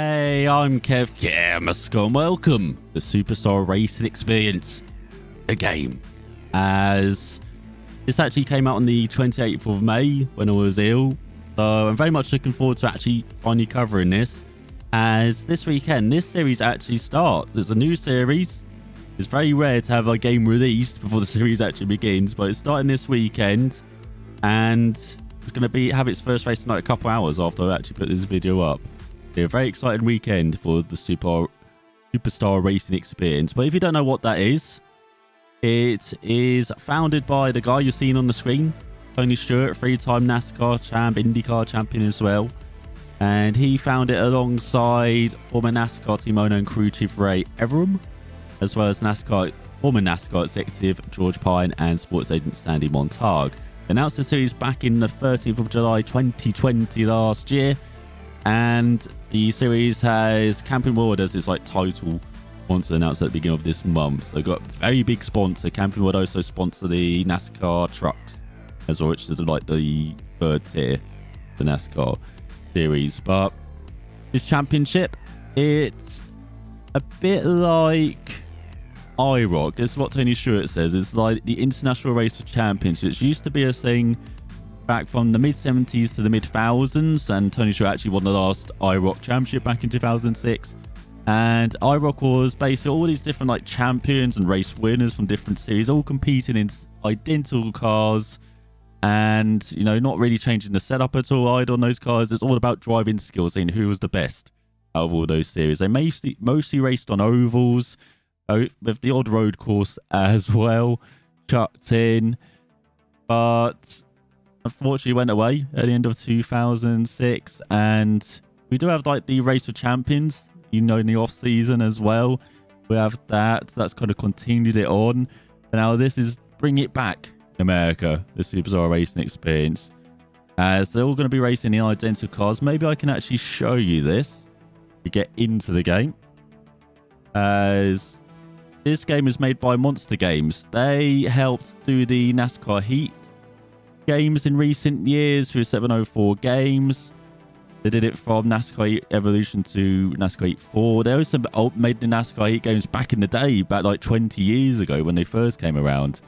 Hey, I'm Kev Gamasco and welcome to Superstar Racing Experience, the game. As this actually came out on the 28th of May when I was ill, so I'm very much looking forward to actually finally covering this. As this weekend, this series actually starts. It's a new series. It's very rare to have a game released before the series actually begins, but it's starting this weekend, and it's going to have its first race in like a couple hours after I actually put this video up. A very exciting weekend for the Superstar Racing Experience. But if you don't know what that is, it is founded by the guy you're seeing on the screen, Tony Stewart, three-time NASCAR champ, IndyCar champion as well. And he found it alongside former NASCAR team owner and crew chief Ray Everham, as well as former NASCAR executive George Pine and sports agent Sandy Montague. They announced the series back in the 13th of July 2020 last year. And the series has Camping World as its title sponsor announced at the beginning of this month. So got a very big sponsor. Camping World also sponsor the NASCAR trucks as well, which is the third tier, the NASCAR series. But this championship, it's a bit like IROC. This is what Tony Stewart says. It's like the International Race of Champions. It used to be a thing back from the mid-70s to the mid-thousands, and Tony Stewart actually won the last IROC championship back in 2006. And IROC was basically all these different champions and race winners from different series, all competing in identical cars, and not really changing the setup at all either on those cars. It's all about driving skills, seeing who was the best out of all those series. They mostly raced on ovals, with the odd road course as well chucked in, but unfortunately went away at the end of 2006. And we do have the Race of Champions, in the off season as well. We have that's kind of continued it on, and now this is bring it back in America, the Superstar Racing Experience, as they're all going to be racing in identical cars. Maybe I can actually show you this to get into the game, as this game is made by Monster Games. They helped do the NASCAR Heat games in recent years through 704 games. They did it from NASCAR Heat Evolution to NASCAR Heat 4. They also made the NASCAR Heat games back in the day, back 20 years ago when they first came around.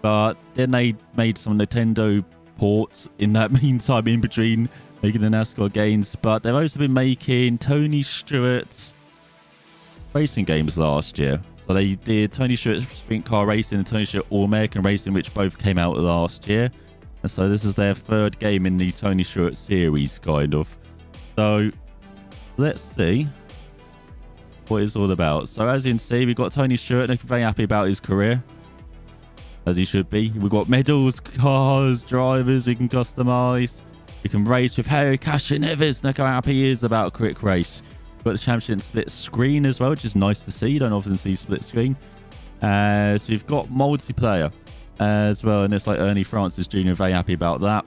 But then they made some Nintendo ports in that meantime, in between making the NASCAR games. But they've also been making Tony Stewart's racing games last year. So they did Tony Stewart's Sprint Car Racing and Tony Stewart All-American Racing, which both came out last year. And so this is their third game in the Tony Stewart series, kind of. So let's see what it's all about. So as you can see, we've got Tony Stewart looking very happy about his career, as he should be. We've got medals, cars, drivers we can customize. We can race with Harry Cash and Evers. Look how happy he is about a quick race. We've got the championship split screen as well, which is nice to see. You don't often see split screen. So we've got multiplayer as well, and it's Ernie Francis Jr. very happy about that.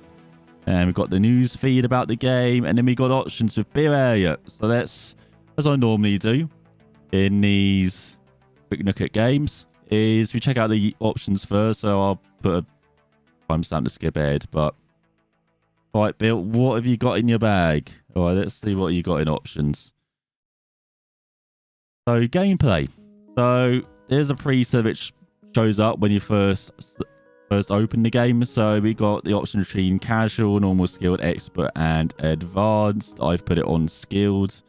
And we've got the news feed about the game, and then we got options with beer area. So that's, as I normally do in these quick look at games, is we check out the options first. So I'll put a timestamp to skip ahead. But right, Bill, what have you got in your bag? All right, let's see what you got in options. So gameplay. So there's a preset which shows up when you first open the game. So we got the option between casual, normal, skilled, expert, and advanced. I've put it on skilled.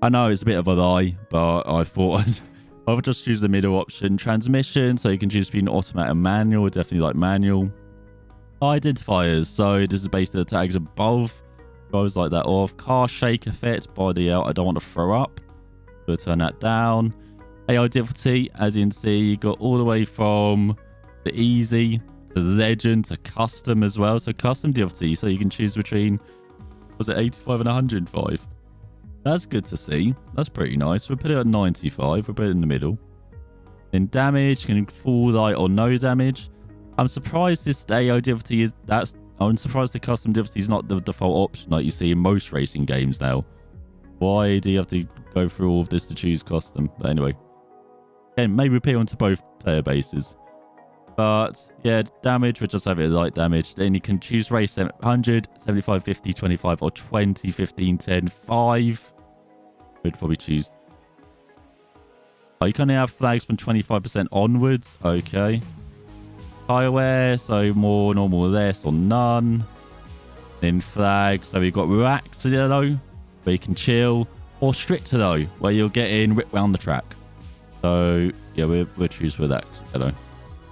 I know it's a bit of a lie, but I thought I would just choose the middle option. Transmission, so you can choose between automatic and manual. Definitely manual. Identifiers, so this is based on the tags above. Goes like that off. Car shake effect, body out. I don't want to throw up. We'll turn that down. AI difficulty, as you can see, you got all the way from the easy to legend to custom as well. So custom difficulty, so you can choose between, was it 85 and 105? That's good to see. That's pretty nice. We'll put it at 95. We'll put it in the middle. Then damage, you can full light or no damage. I'm surprised this AI difficulty is I'm surprised the custom difficulty is not the default option like you see in most racing games now. Why do you have to go through all of this to choose custom? But anyway. Again, maybe appeal onto both player bases. But yeah, damage, we'll just have it as light damage. Then you can choose race 100, 75, 50, 25, or 20, 15, 10, 5. We'd probably choose... Oh, you can only have flags from 25% onwards. Okay. Tire wear, so more normal, less or none. Then flags, so we've got relaxed though, where you can chill, or strict though, where you're getting ripped around the track. So yeah, we'll choose relaxed though.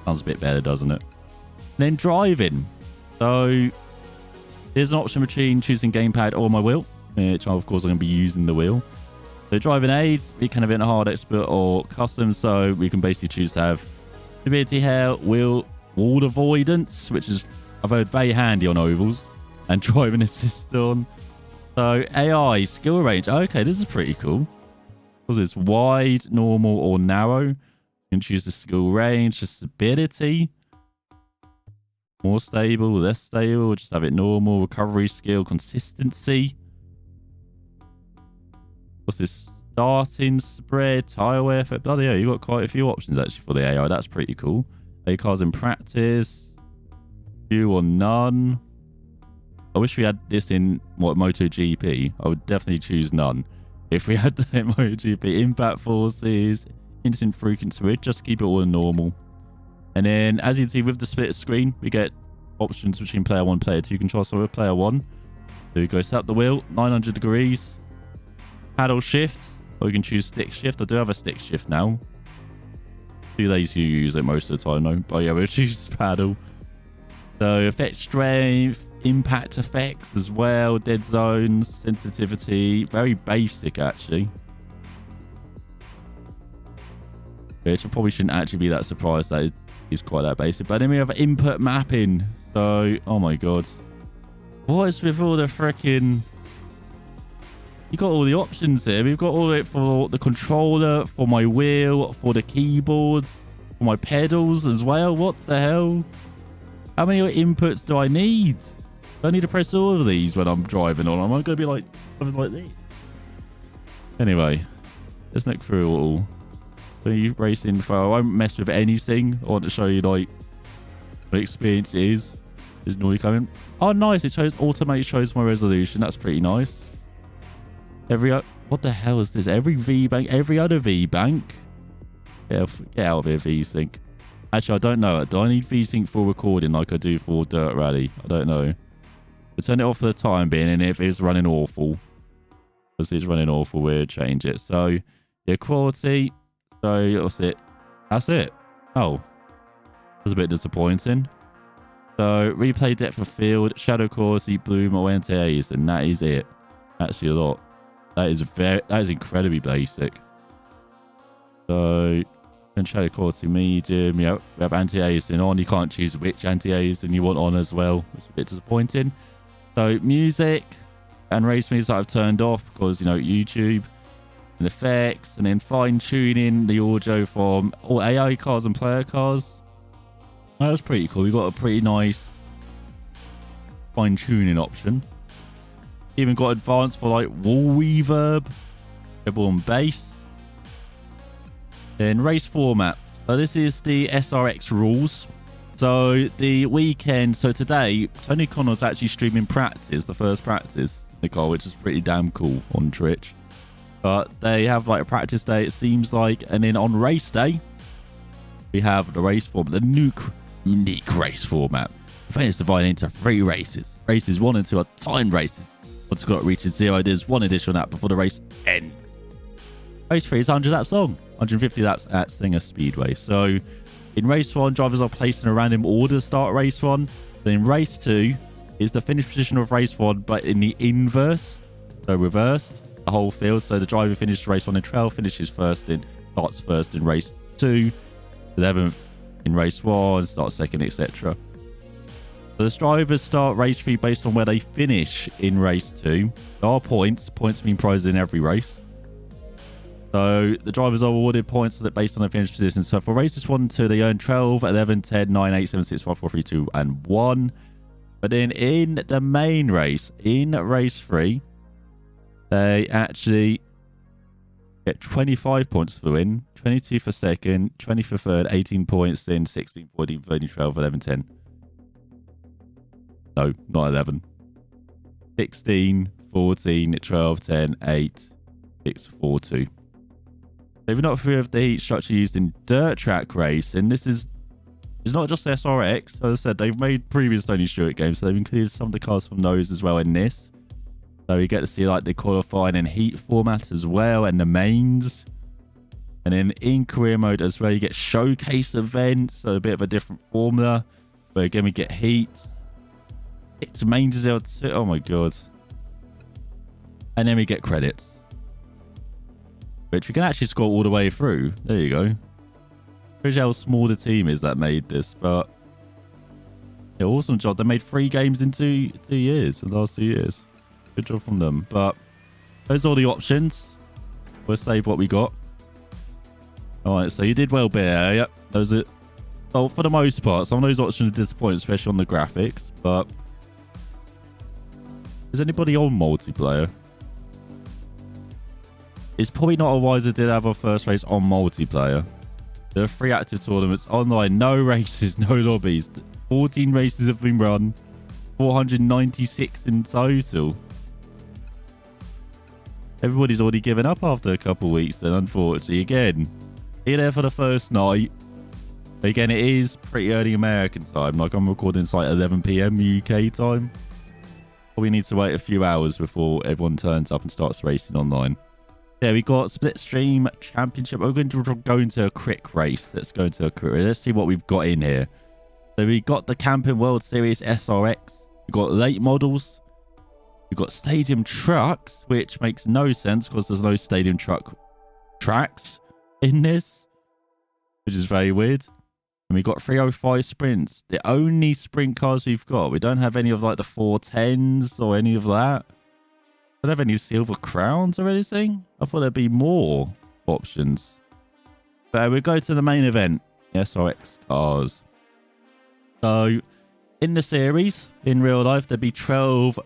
Sounds a bit better, doesn't it? And then driving. So there's an option between choosing gamepad or my wheel, which of course I'm going to be using the wheel. So driving aids, we can have it in a hard, expert, or custom. So we can basically choose to have stability, hair, wheel avoidance, which is I've heard very handy on ovals, and driving assist on. So AI skill range. Okay, this is pretty cool because it's wide, normal, or narrow. You can choose the skill range, the stability, more stable, less stable. Just have it normal, recovery skill, consistency. What's this? Starting, spread, tire wear. Bloody hell, you got quite a few options actually for the AI. That's pretty cool. A cars in practice, few or none. I wish we had this in MotoGP. I would definitely choose none. If we had the MotoGP impact forces, instant frequency, we'd just keep it all normal. And then, as you can see with the split screen, we get options between player 1 and player 2 control. So with player 1, so we go set up the wheel, 900 degrees, paddle shift, or you can choose stick shift. I do have a stick shift now. Too lazy to use it most of the time though. But yeah, we'll choose paddle. So effect strength, impact effects as well, dead zones, sensitivity. Very basic actually. Which I probably shouldn't actually be that surprised that is quite that basic. But then we have input mapping. So, oh my god. What is with all the freaking... You got all the options here. We've got all of it for the controller, for my wheel, for the keyboards, for my pedals as well. What the hell? How many inputs do I need? Do I need to press all of these when I'm driving on? Am I going to be like something like this? Anyway, let's look through it all. So you race info. I won't mess with anything. I want to show you like what experience is. There's noise coming. Oh, nice. It shows automate shows my resolution. That's pretty nice. What the hell is this? Every V-Bank, every other V-Bank. Yeah, get out of here, V-Sync. Actually, I don't know. Do I need V-Sync for recording like I do for Dirt Rally? I don't know. We'll turn it off for the time being, and if it's running awful, because it's running awful, we'll change it. So, yeah, quality. So, what's it? That's it. Oh. That's a bit disappointing. So, replay depth of field, shadow quality, bloom, or NTAs, and that is it. Actually, a lot. That is incredibly basic. So, then shadow quality medium. Yeah, we have anti-aliasing on. You can't choose which anti-aliasing you want on as well, which is a bit disappointing. So, music and race music I've turned off because, you know, YouTube and effects, and then fine tuning the audio from all AI cars and player cars. That was pretty cool. We got a pretty nice fine tuning option. Even got advanced for like wall reverb, treble and bass. Then race format. So this is the SRX rules. So the weekend. So today, Tony Connor's actually streaming practice, the first practice, Nicole, which is pretty damn cool on Twitch. But they have like a practice day, it seems like, and then on race day, we have the race format, the unique race format. The event is divided into 3 races. Races 1 and 2 are timed races. Once the clock reaches 0, there's 1 additional lap before the race ends. Race 3 is 100 laps long, 150 laps at Stinger Speedway. So in race 1, drivers are placed in a random order to start race 1. Then in race 2 is the finish position of race 1, but in the inverse, so reversed, the whole field. So the driver finishes race 1 in 12th, finishes first in, starts first in race 2, 11th in race 1, starts second, etc. So the drivers start race 3 based on where they finish in race 2. There are points. Points mean prizes in every race. So the drivers are awarded points based on their finish position. So for races 1 and 2, they earn 12, 11, 10, 9, 8, 7, 6, 5, 4, 3, 2, and 1. But then in the main race, in race 3, they actually get 25 points for the win, 22 for second, 20 for third, 18 points, then 16, 14, 13, 12, 11, 10. No, not 11. 16, 14, 12, 10, 8, 642. They've not familiar with the heat structure used in dirt track racing. This is not just SRX. As I said, they've made previous Tony Stewart games, so they've included some of the cars from those as well in this. So you get to see like the qualifying and heat format as well, and the mains. And then in career mode as well, you get showcase events, so a bit of a different formula. But again, we get heats. It's mains as well too. Oh my god. And then we get credits, which we can actually scroll all the way through. There you go. Pretty how small the team is that made this, but yeah, awesome job. They made 3 games in 2 years, the last 2 years. Good job from them. But those are all the options. We'll save what we got. Alright, so you did well, Bear. Yep, those are... Oh, for the most part, some of those options are disappointing, especially on the graphics, but... Is anybody on multiplayer? It's probably not a wise idea to have our first race on multiplayer. There are 3 active tournaments online, no races, no lobbies. 14 races have been run, 496 in total. Everybody's already given up after a couple of weeks then, unfortunately. Again, here there for the first night. Again, it is pretty early American time. Like, I'm recording it's like 11 PM UK time. Probably need to wait a few hours before everyone turns up and starts racing online. Yeah, we got Split Stream Championship. We're going to go into a quick race. Let's go into a quick race. Let's see what we've got in here. So we got the Camping World Series SRX. We've got late models. We've got stadium trucks, which makes no sense because there's no stadium truck tracks in this, which is very weird. And we got 305 sprints. The only sprint cars we've got. We don't have any of like the 410s or any of that. Don't have any silver crowns or anything. I thought there'd be more options. But we'll go to the main event, SRX cars. So in the series, in real life, there'd be 12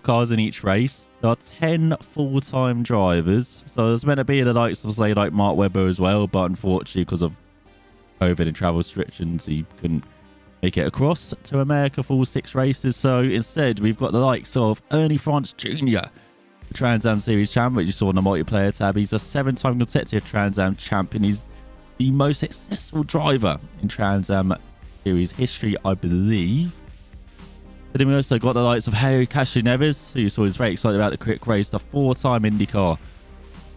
cars in each race. There are 10 full-time drivers. So there's meant to be the likes of, say, like Mark Webber as well, but unfortunately, because of COVID and travel restrictions, he couldn't make it across to America for all 6 races. So instead, we've got the likes of Ernie France Jr., the Trans Am Series champion, which you saw in the multiplayer tab. He's a 7-time consecutive Trans Am champion. He's the most successful driver in Trans Am Series history, I believe. But then we also got the likes of Harry Cashew Neves, who you saw is very excited about the quick race, the 4-time IndyCar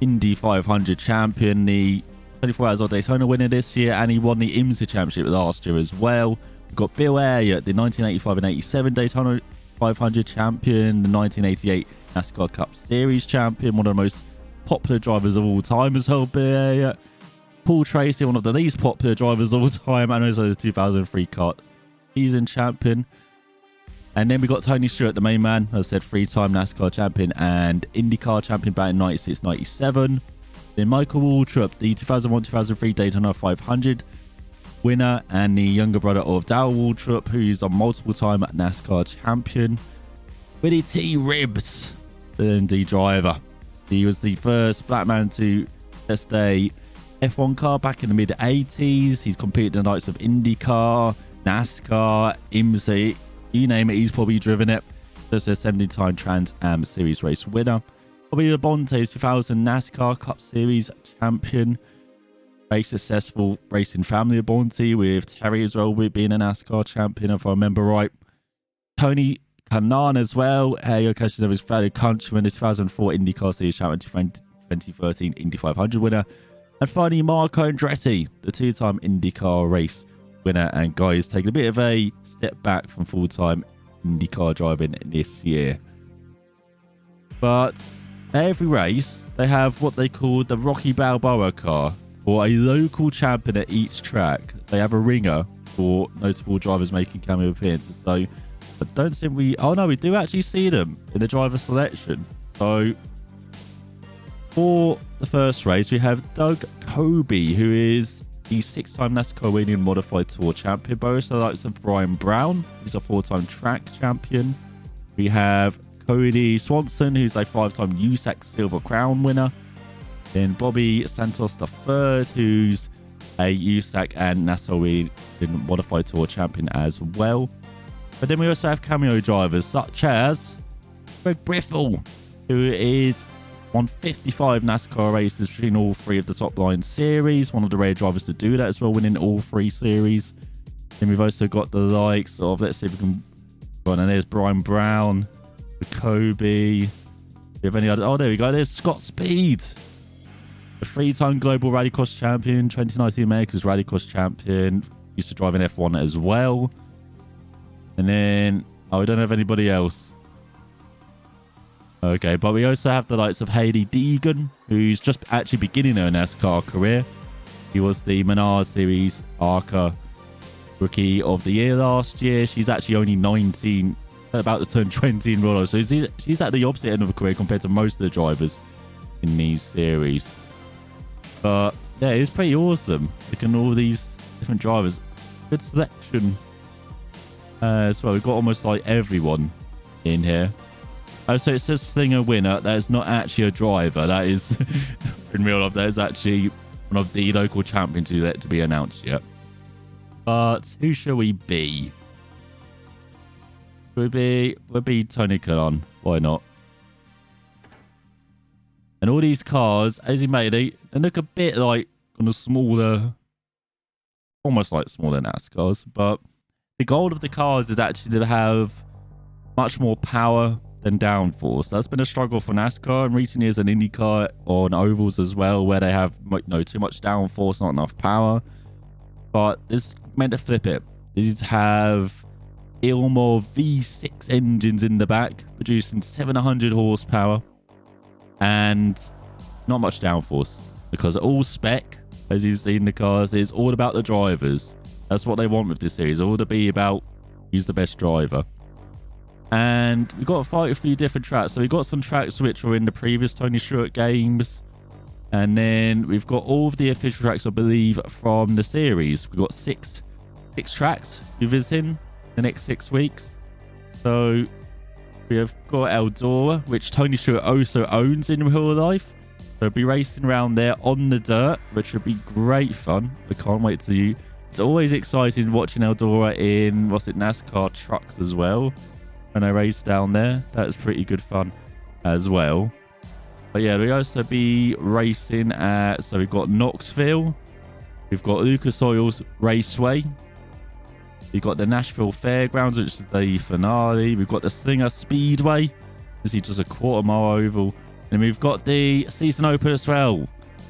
Indy 500 champion, the 24 Hours of Daytona winner this year, and he won the IMSA Championship last year as well. We've got Bill Elliott, the 1985 and 87 Daytona 500 champion, the 1988 NASCAR Cup Series champion, one of the most popular drivers of all time as well, Bill Elliott. Paul Tracy, one of the least popular drivers of all time, and also the 2003 kart season champion. And then we got Tony Stewart, the main man, as I said, 3-time NASCAR champion and IndyCar champion back in 96-97. Then Michael Waltrip, the 2001-2003 Daytona 500 winner, and the younger brother of Darrell Waltrip, who's a multiple-time NASCAR champion. Willie T. Ribbs, the Indy driver. He was the first black man to test a F1 car back in the mid-80s. He's competed in the likes of IndyCar, NASCAR, IMSA, you name it, he's probably driven it. Just a 70-time Trans Am Series race winner. Bobby Labonte's 2000 NASCAR Cup Series champion. Very successful racing family, Labonte, with Terry as well, with being a NASCAR champion, if I remember right. Tony Kanaan as well. Hey, Cashew Neves' fellow countryman, the 2004 IndyCar Series champion, 2013 Indy 500 winner. And finally, Marco Andretti, the 2-time IndyCar race winner. And guys, taking a bit of a step back from full-time IndyCar driving this year. But every race, they have what they call the Rocky Balboa car, for a local champion at each track. They have a ringer for notable drivers making cameo appearances. So I don't think we... Oh no, we do actually see them in the driver selection. So for the first race, we have Doug Coby, who is the 6-time NASCAR winning Modified Tour champion. Both the likes of Brian Brown, he's a 4-time track champion. We have Cody Swanson, who's a 5-time USAC Silver Crown winner. Then Bobby Santos III, who's a USAC and NASCAR Modified Tour champion as well. But then we also have cameo drivers such as Greg Briffle, who is won 55 NASCAR races between all 3 of the top line series. One of the rare drivers to do that as well, winning all 3 series. Then we've also got the likes of, let's see if we can, and there's Brian Brown, Kobe. Do you have any other? Oh, there we go. There's Scott Speed, a 3-time global rallycross champion, 2019 America's rallycross champion. Used to drive in F1 as well. And then, oh, we don't have anybody else. Okay, but we also have the likes of Haley Deegan, who's just actually beginning her NASCAR career. He was the Menard Series ARCA Rookie of the Year last year. She's actually only 19, about to turn 20 in real life. So she's at the opposite end of her career compared to most of the drivers in these series. But yeah, it's pretty awesome. Looking at all these different drivers. Good selection as well. We've got almost like everyone in here. Oh, so it says Slinger winner. That is not actually a driver. That is, in real life, that is actually one of the local champions who yet to be announced yet. But who shall we be? We'll be Tony Kanaan. Why not? And all these cars, as you may, they look a bit like kind of smaller, almost like smaller NASCARs. But the goal of the cars is actually to have much more power than downforce. That's been a struggle for NASCAR in recent years, and IndyCar on ovals as well, where they have too much downforce, not enough power. But this meant to flip it. These have Ilmor V6 engines in the back, producing 700 horsepower and not much downforce, because all spec, as you've seen the cars, is all about the drivers. That's what they want with this series, all to be about who's the best driver. And we've got to fight a few different tracks. So we've got some tracks which were in the previous Tony Stewart games. And then we've got all of the official tracks, I believe, from the series. We've got six tracks we're visiting the next 6 weeks. So we have got Eldora, which Tony Stewart also owns in real life. So we'll be racing around there on the dirt, which would be great fun. I can't wait to see. It's always exciting watching Eldora in, NASCAR trucks as well. When I race down there, that's pretty good fun as well. But yeah, we also be racing at, so we've got Knoxville, we've got Lucas Oil's Raceway, we've got the Nashville Fairgrounds, which is the finale, we've got the Slinger Speedway, this is just a quarter-mile oval, and we've got the season opener as well,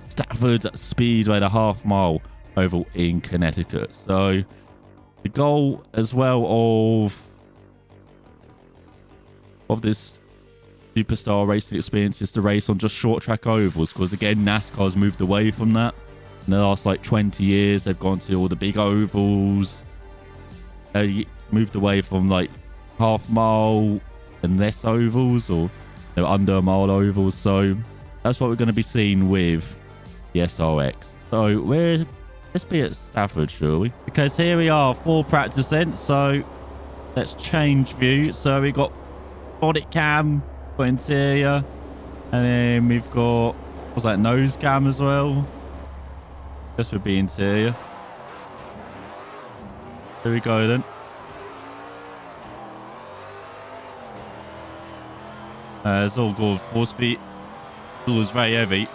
Stafford Speedway, the half-mile oval in Connecticut. So the goal as well of this superstar racing experience is to race on just short track ovals, because again NASCAR's moved away from that in the last 20 years. They've gone to all the big ovals, moved away from half mile and less ovals, or under a mile ovals. So that's what we're going to be seeing with the SRX. So let's be at Stafford, shall we? Because here we are, full practice then. So let's change view. So we got body cam, got interior, and then we've got nose cam as well. This would be interior. There we go then. It's all good. 4 speed. It was very heavy.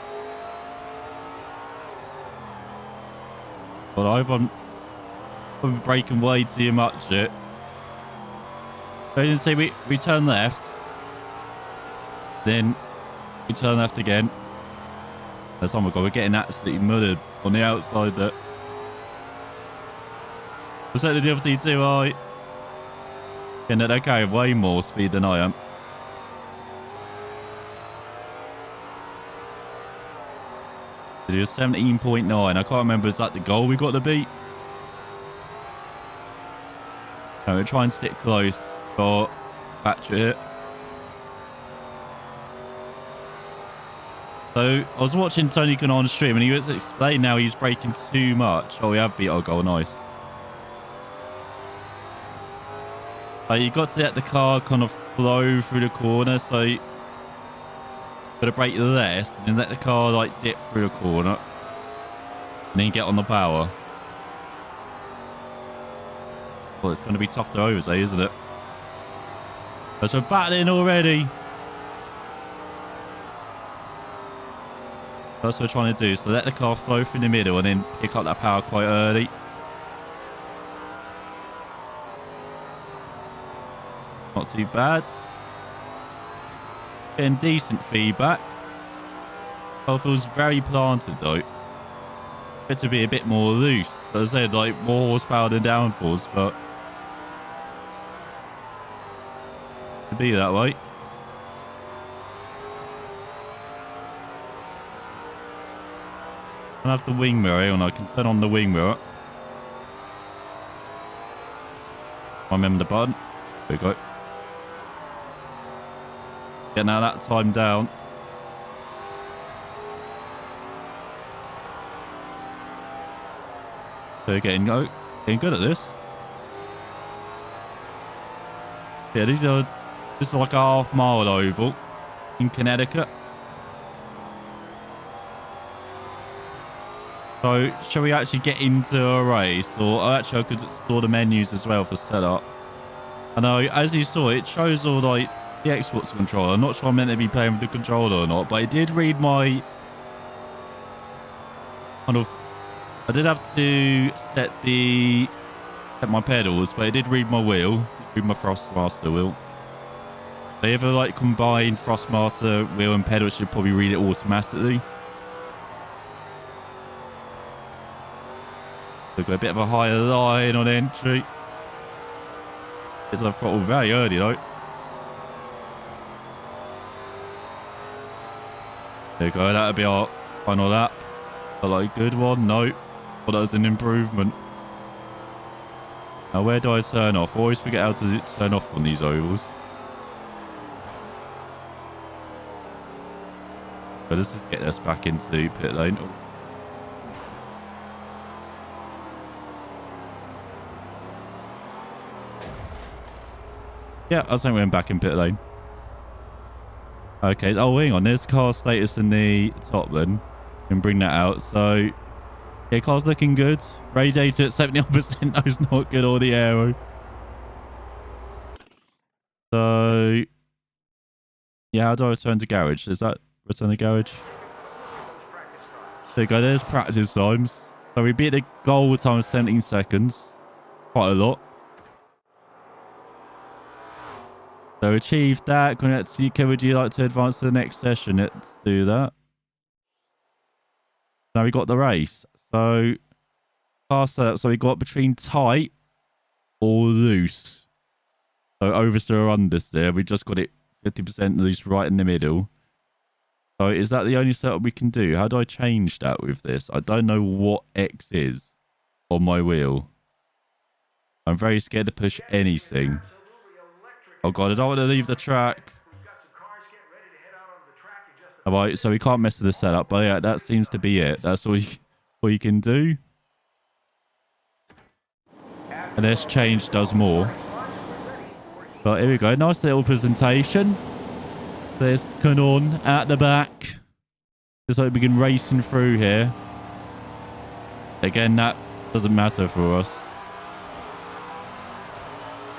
But I hope I'm braking way too much here. So you can see we turn left, then we turn left again. That's, oh my god, we're getting absolutely muddered on the outside there. Was that the difficulty too high? And they're carrying way more speed than I am. It was 17.9. I can't remember, is that the goal we got to beat? No, we'll try and stick close. But patch it. So I was watching Tony Kanaan stream, and he was explaining how he's braking too much. Oh, we have beat our goal, nice. You got to let the car kind of flow through the corner, so you got to brake less, and then let the car dip through the corner, and then get on the power. Well, it's going to be tough to oversay, isn't it? As we're battling already. That's what we're trying to do. So let the car flow through the middle and then pick up that power quite early. Not too bad. Getting decent feedback. Car feels very planted though. Get to be a bit more loose. As I said, like more horsepower than downforce, but to be that way. I have the wing mirror and I can turn on the wing mirror. I remember the button. There we go. Yeah, now that time down. So getting good at this. Yeah, this is like a half-mile oval in Connecticut. So, shall we actually get into a race? Or actually, I could explore the menus as well for setup. I know, as you saw, it shows all like the Xbox controller. I'm not sure I'm meant to be playing with the controller or not, but it did read my kind of. I did have to set my pedals, but it did read my wheel, read my Thrustmaster wheel. They ever like combine Thrustmaster wheel and pedal, should probably read it automatically. We've got a bit of a higher line on entry. It's a throttle very early though. There you go, that'll be our final lap. But like good one, no. Well, that was an improvement. Now where do I turn off? I always forget how to turn off on these ovals. But let's just get us back into pit lane. Oh. Yeah, I think we're back in pit lane. Okay, oh hang on, there's car status in the top then. Can bring that out. So yeah, car's looking good. Radiator at 79%, that was not good, or the aero. So yeah, how do I return to garage? Is that return to garage? There you go, there's practice times. So we beat the goal time of 17 seconds. Quite a lot. So achieved that. Would you like to advance to the next session? Let's do that. Now we got the race. So car setup. So we got between tight or loose. So oversteer or understeer. We just got it 50% loose right in the middle. So is that the only setup we can do? How do I change that with this? I don't know what X is on my wheel. I'm very scared to push anything. Oh god, I don't want to leave the track. Alright, so we can't mess with the setup, but yeah, that seems to be it. That's all you can do. And this change does more. But here we go, nice little presentation. There's Canon at the back. Just like we can racing through here. Again, that doesn't matter for us.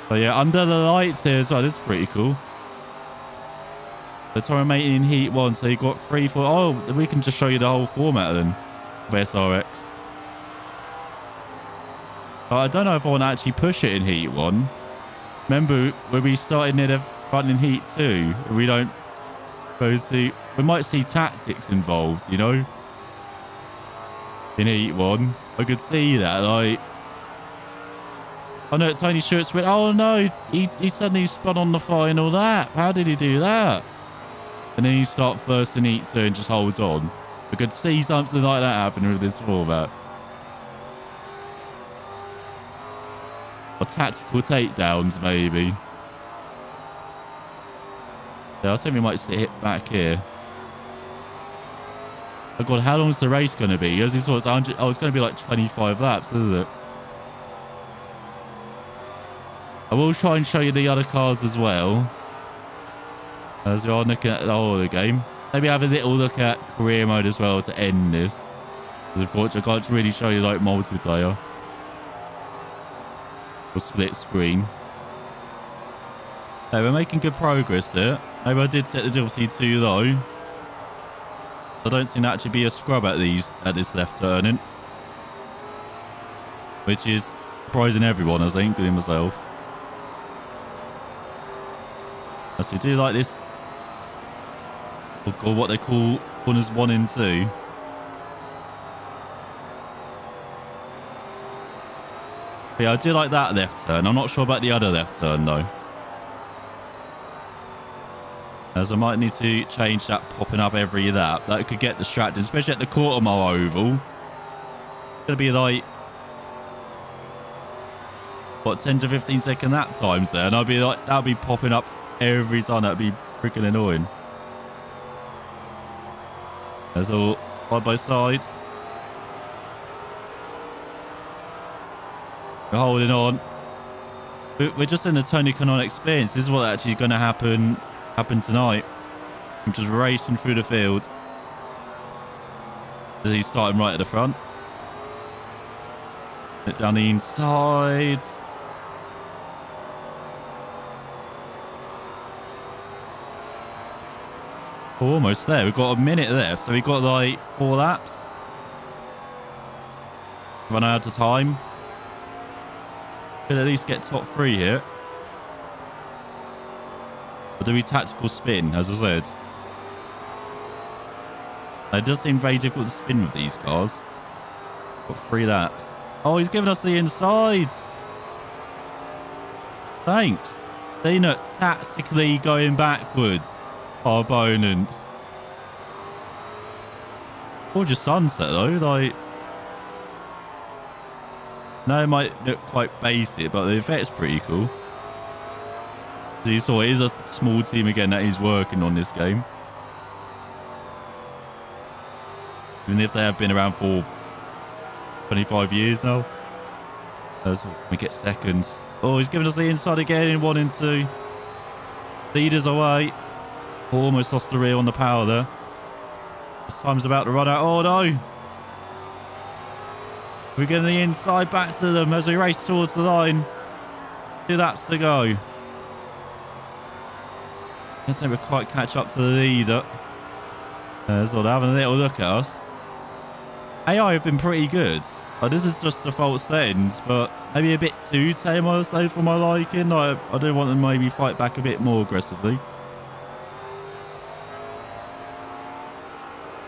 So yeah, under the lights here as well. This is pretty cool. The Torremating in Heat 1. So you got 3, 4. Oh, we can just show you the whole format then of SRX. But I don't know if I want to actually push it in Heat 1. Remember when we started near the front in Heat 2? We don't go to... We might see tactics involved, you know? In Heat 1. I could see that, like... Oh no, Tony Shirts went, oh no, he suddenly spun on the final lap. How did he do that? And then he start first in Heat 2 and just holds on. We could see something like that happen with this format. Or tactical takedowns, maybe. Yeah, I think we might hit back here. Oh god, how long is the race going to be? As you saw, it's 100. Oh, it's going to be like 25 laps, isn't it? I will try and show you the other cars as well. As we are looking at the whole of the game. Maybe have a little look at career mode as well to end this. Because unfortunately I can't really show you like multiplayer. Or split screen. Hey, we're making good progress here. Maybe I did set the difficulty too low. I don't seem to actually be a scrub at this left turning, which is surprising everyone, I think, including myself. As we do like this, or what they call corners 1 and 2. But yeah, I do like that left turn. I'm not sure about the other left turn though, as I might need to change that popping up every lap. That could get distracted, especially at the quarter mile oval. It's gonna be like, what, 10 to 15 second lap times there, and I'd be like, that'd be popping up every time. That'd be freaking annoying. That's all side by side. We're holding on. We're just in the Tony Kanaan experience. This is what actually is going to happen tonight. I'm just racing through the field. He's starting right at the front. Down the inside. Oh, almost there. We've got a minute left, so we've got like 4 laps. Run out of time. Could at least get top 3 here. Or do we tactical spin, as I said? It does seem very difficult to spin with these cars. Got 3 laps. Oh, he's giving us the inside. Thanks. They're not tactically going backwards, our opponents. Gorgeous sunset though, like. No, it might look quite basic, but the effect's pretty cool. As you saw, it is a small team again that is working on this game. Even if they have been around for 25 years now. As we get second. Oh, he's giving us the inside again in 1 and 2. Leaders away. Almost lost the rear on the power there. This time's about to run out. Oh no! We're getting the inside back to them as we race towards the line. 2 laps to go. Let's never quite catch up to the leader. So they're having a little look at us. AI have been pretty good. This is just default settings, but maybe a bit too tame, I would say, for my liking. I do want them to maybe fight back a bit more aggressively.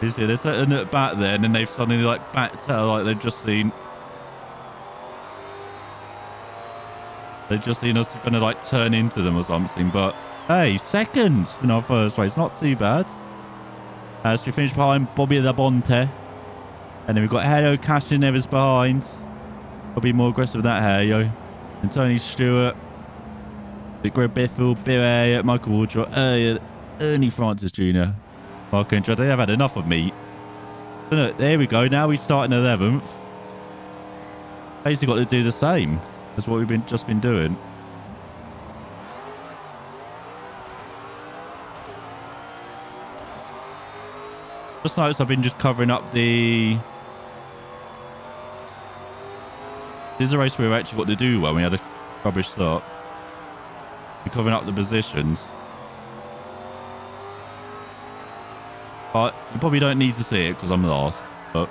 You see, they're taking it back there, and then they've suddenly like backed out, like they've just seen us gonna like turn into them or something. But hey, second in our first race, not too bad. As we finish behind Bobby Labonte, and then we've got Hello Cashin Evans behind. Probably more aggressive than that Hello. And Tony Stewart, Greg Biffle, Bill Elliott, Michael Woodrow, Ernie Francis Jr. Mark Intra, they have had enough of me. So look, there we go. Now we start in 11th. Basically got to do the same as what we've just been doing. Just noticed I've been just covering up the... This is a race where we actually got to do well. We had a rubbish start. We're covering up the positions. But you probably don't need to see it because I'm last. But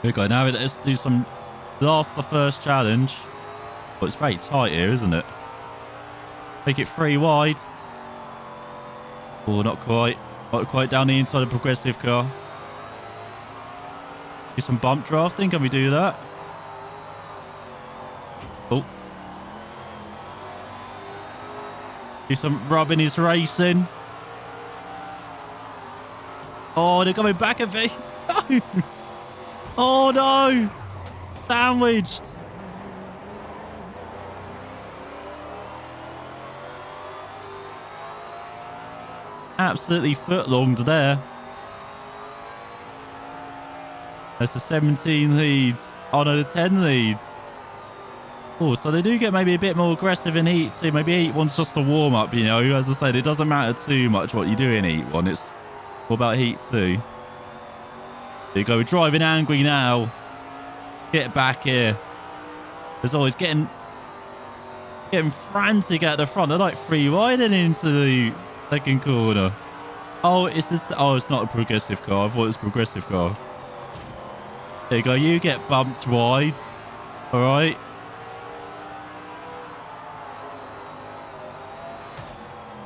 here we go. Now let's do some last the first challenge. But it's very tight here, isn't it? Make it 3 wide. Oh, not quite. Not quite down the inside of the progressive car. Do some bump drafting. Can we do that? Oh. Do some rubbing his racing. Oh, they're coming back at me. No. Oh, no. Sandwiched. Absolutely footlonged there. That's the 17 leads. Oh, no, the 10 leads. Oh, so they do get maybe a bit more aggressive in Heat 2. Maybe Heat 1's just a warm-up, you know. As I said, it doesn't matter too much what you do in Heat 1. It's all about Heat 2. There you go. We're driving angry now. Get back here. There's always getting frantic at the front. They're like 3 wide into the second corner. Oh, is this? Oh, it's not a progressive car. I thought it was a progressive car. There you go. You get bumped wide. All right.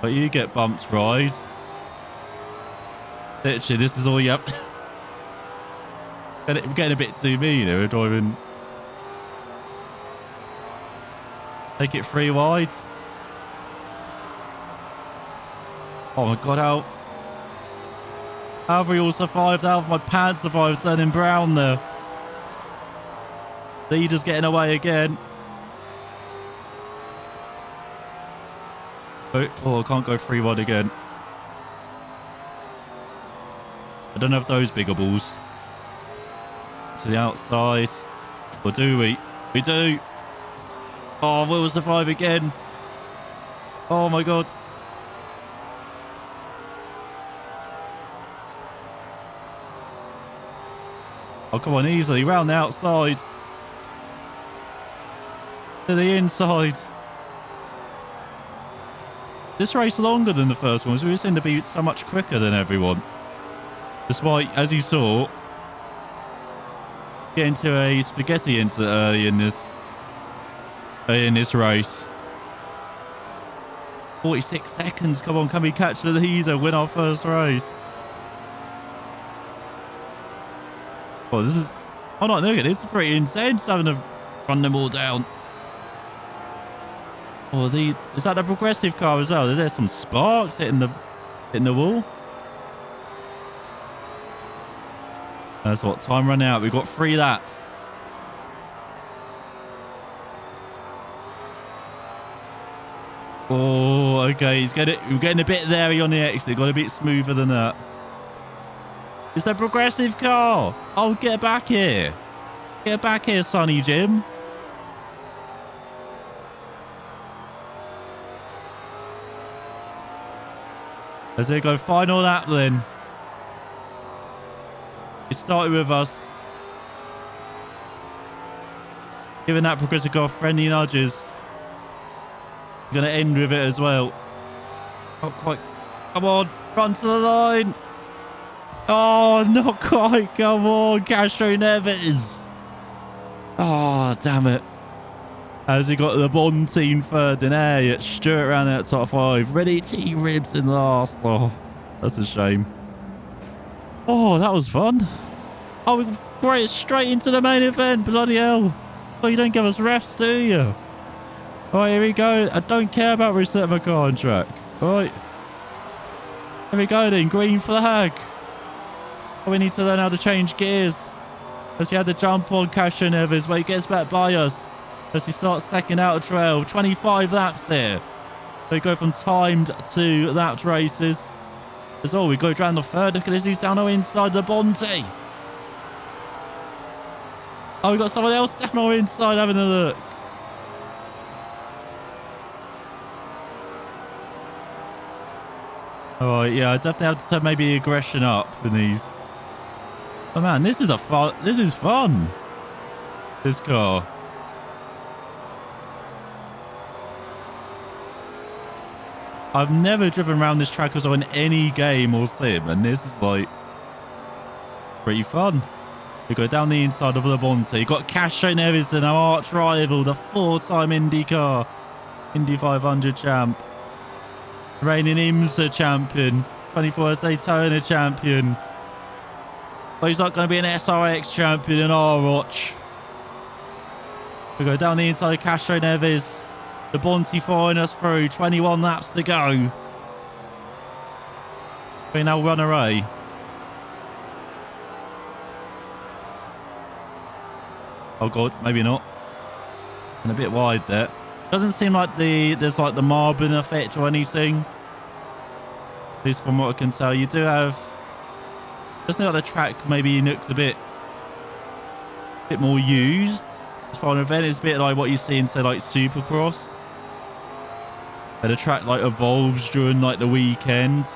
But you get bumped wide. Literally, this is all you have. We're getting a bit too mean here. We're driving. Take it 3 wide. Oh my god, how have we all survived? How have my pants survived turning brown there? Leader's getting away again. Oh, I can't go 3 wide again. I don't have those bigger balls. To the outside. Or do we? We do. Oh, we'll survive again. Oh my god. Oh, come on, easily. Round the outside. To the inside. This race longer than the first one, so we seem to be so much quicker than everyone. Despite, as you saw, getting to a spaghetti incident early in this race. 46 seconds. Come on, can we catch the leader? Win our first race. Oh, this is... Oh, no, look at this. It's pretty insane having to run them all down. Oh, is that a progressive car as well? Is there some sparks hitting the wall? That's what, time run out. We've got 3 laps. Oh, okay. We're getting a bit there on the exit. Got a bit smoother than that. It's the progressive car. Oh, get back here. Get back here, Sonny Jim. Let's go final lap then. It started with us giving that progressive car friendly nudges. We're going to end with it as well. Not quite. Come on, run to the line. Oh, not quite. Come on, Castro Neves. Oh, damn it. Has he got the Bond team third in air? Stuart around that top 5. Ready T-Ribs in last. Oh, that's a shame. Oh, that was fun. Oh, great. Straight into the main event. Bloody hell. Oh, you don't give us rest, do you? All right, here we go. I don't care about resetting my car on track. All right. Here we go then. Green flag. Oh, we need to learn how to change gears. As he had to jump on Castro Neves, but he gets back by us. As he starts second out of trail. 25 laps here. They go from timed to lapped races. As all, we go down the third. Look at this. He's down our inside the Bonte. Oh, we got someone else down our inside having a look. All right, yeah, I definitely have to turn maybe aggression up in these. Oh man, this is fun. This car. I've never driven around this track as well in any game or sim, and this is like pretty fun. We go down the inside of the Bonte. You got Castro Neves, our arch rival, the 4-time Indy 500 champ, reigning IMSA champion, 24th Daytona champion. But he's not going to be an SRX champion in our watch. We go down the inside of Castro Neves. The Bonte following us through. 21 laps to go. We now run away. Oh god, maybe not. And a bit wide there. Doesn't seem like there's like the Marvin effect or anything. At least from what I can tell. You do have... Doesn't like the track maybe looks a bit more used. As far as an event, it's a bit like what you see in, say, like Supercross. Where the track like evolves during like the weekend.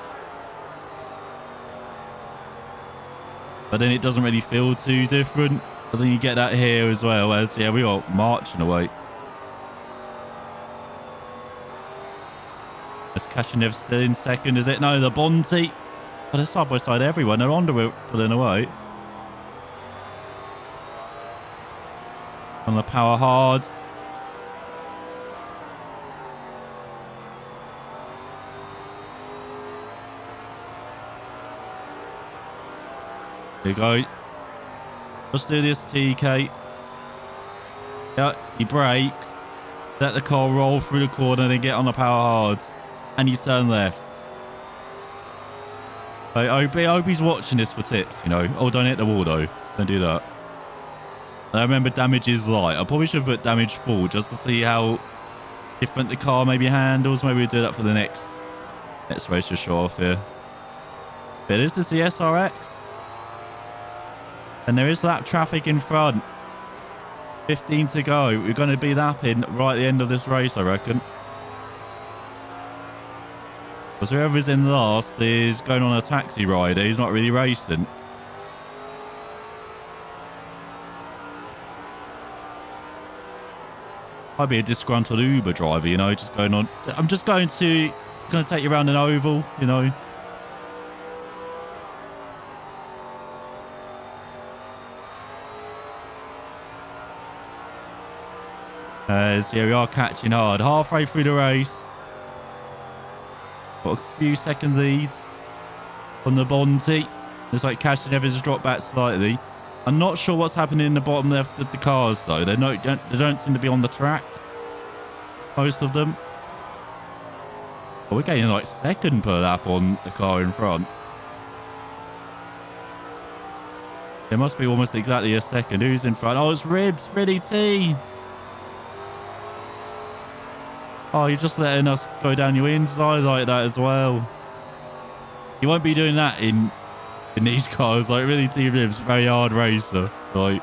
But then it doesn't really feel too different. I think you get that here as well as, yeah, we are marching away. Is Kashanev still in second, is it? No, the Bonte But they're side by side everywhere. No wonder we're pulling away. On the power hard. There you go. Let's do this, TK. Yeah, you brake. Let the car roll through the corner, then get on the power hard. And you turn left. I hope he's watching this for tips, you know. Oh, don't hit the wall, though. Don't do that. And I remember damage is light. I probably should put damage full just to see how different the car maybe handles. Maybe we'll do that for the next race to show off here. But this is the SRX. And there is lap traffic in front. 15 to go. We're going to be lapping right at the end of this race, I reckon. Because whoever's in last is going on a taxi ride. He's not really racing. Might be a disgruntled Uber driver, you know, just going on. I'm just going to take you around an oval, you know. So yeah, we are catching hard. Halfway through the race. Got a few second lead on the Bonte. Looks like Cashin Evans dropped back slightly. I'm not sure what's happening in the bottom left of the cars, though. They don't seem to be on the track. Most of them. Oh, we're getting like second per lap on the car in front. It must be almost exactly a second. Who's in front? Oh, it's Ribs. Really T. Oh, you're just letting us go down your inside like that as well. You won't be doing that in these cars. Like, really, T Ribs, very hard racer. Like,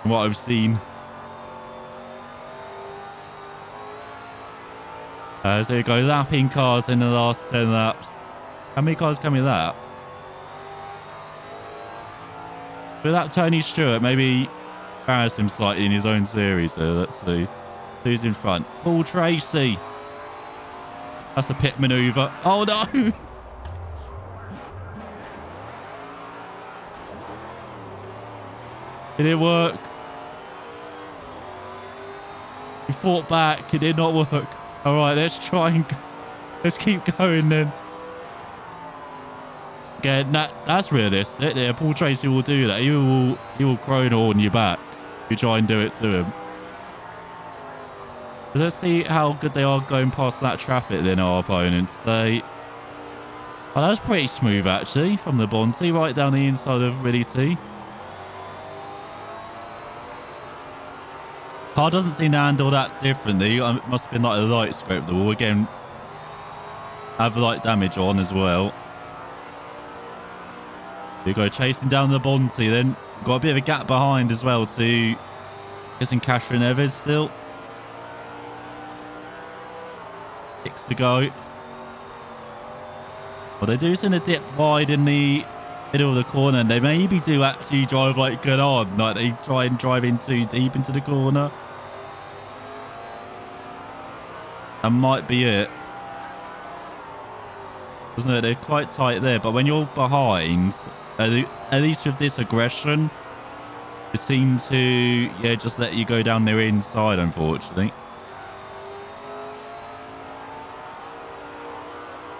from what I've seen. So you go lapping cars in the last 10 laps. How many cars can we lap? With that Tony Stewart, maybe embarrass him slightly in his own series. So let's see. Who's in front? Paul Tracy. That's a pit maneuver. Oh, no. Did it work? He fought back. It did not work. All right, let's try and... Let's keep going then. Again, that's realistic. Yeah, Paul Tracy will do that. He will chrono on your back if you try and do it to him. Let's see how good they are going past that traffic then, our opponents. Oh, that was pretty smooth, actually, from the Bonte, right down the inside of Really T. Car doesn't seem to handle that differently. It must have been like a light scrape the wall. Again, have light damage on as well. You go chasing down the Bonte then. Got a bit of a gap behind as well to guessing Casher and Evers still. 6 to go. Well, they do seem to dip wide in the middle of the corner, and they maybe do actually drive like good on. Like they try and drive in too deep into the corner. That might be it. Isn't it? They're quite tight there, but when you're behind, at least with this aggression, it seems to, yeah, just let you go down their inside, unfortunately.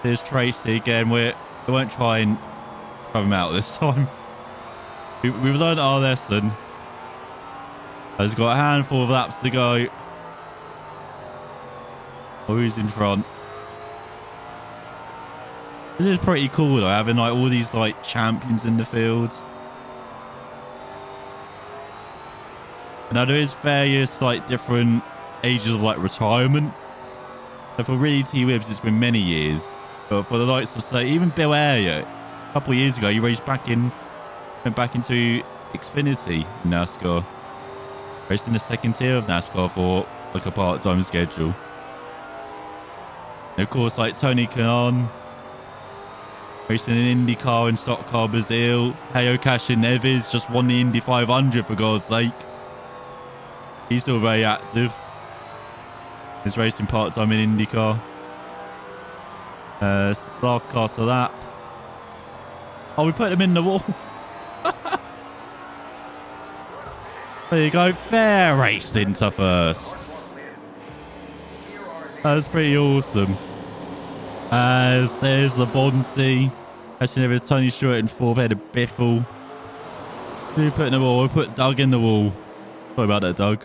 Here's Tracy again. We won't try and drive him out this time. We've learned our lesson. Has got a handful of laps to go. Oh, who's in front? This is pretty cool though, having like all these like champions in the field. Now there is various like different ages of like retirement. So for really T-Wibs, it's been many years. But for the likes of say even Bill Ayer, a couple of years ago, he went back into Xfinity in NASCAR. Raced in the second tier of NASCAR for like a part-time schedule. And of course, like Tony Kanaan, racing an IndyCar in Stock Car Brazil. Heyo Cashin Neves just won the Indy 500 for God's sake. He's still very active. He's racing part-time in IndyCar. Last car to lap. Oh, we put them in the wall. There you go. Fair race into first. That was pretty awesome. As there's the Bonte. Actually, there was Tony Stewart in fourth. Had a Biffle. Who we put in the wall? We put Doug in the wall. Sorry about that, Doug.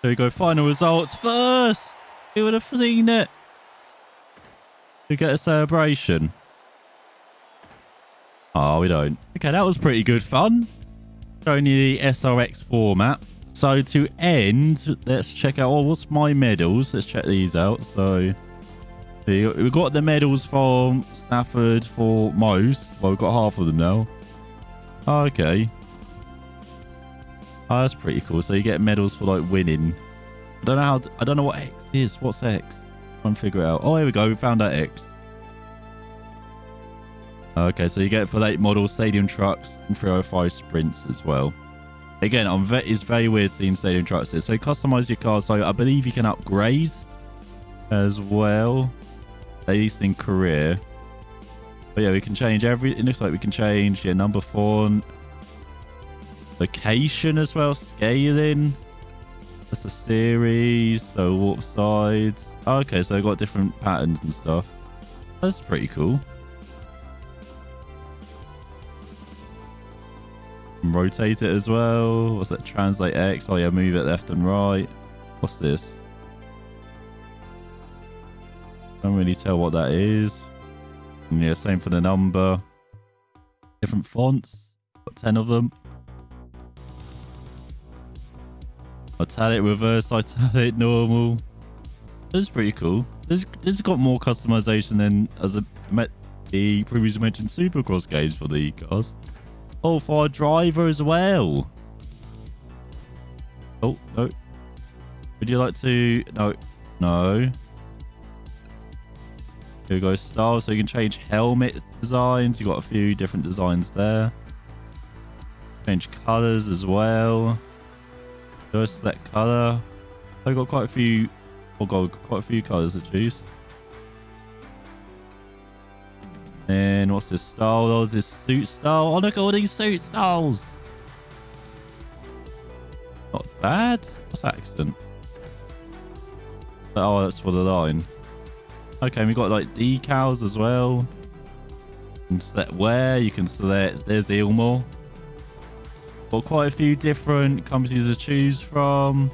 There we go. Final results first. Who would have seen it? We get a celebration. Oh, we don't. Okay, that was pretty good fun. Showing you the SRX format. So to end, let's check out, oh, what's my medals? Let's check these out. So we've got the medals from Stafford for most. Well, we've got half of them now. Oh, okay. Oh, that's pretty cool. So you get medals for like winning. I don't know what X is. What's X? Try and figure it out. Oh, here we go. We found out X. Okay, so you get it for late models, stadium trucks, and 305 sprints as well. Again, it's very weird seeing stadium trucks here. So customize your car. So I believe you can upgrade as well, at least in career. But yeah, we can change it looks like we can change number font, location as well, scaling. That's a series. So warp sides. Okay, so I've got different patterns and stuff. That's pretty cool. Rotate it as well. What's that? Translate X. Oh yeah, move it left and right. What's this? Don't really tell what that is. And yeah, same for the number. Different fonts. Got 10 of them. Italic, reverse, italic, normal. This is pretty cool. This has got more customization than the previously mentioned Supercross games for the cars. Oh, for our driver as well. Oh, no. Would you like to... No. Here we go, style. So you can change helmet designs. You've got a few different designs there. Change colors as well. Just that color. I've got quite a few... Oh, God, quite a few colors to choose. And what's this style? Oh, this suit style. Oh, look at all these suit styles. Not bad. What's that accent? Oh, that's for the line. Okay, we got like decals as well. You can select where. You can select. There's Ilmore. Got quite a few different companies to choose from.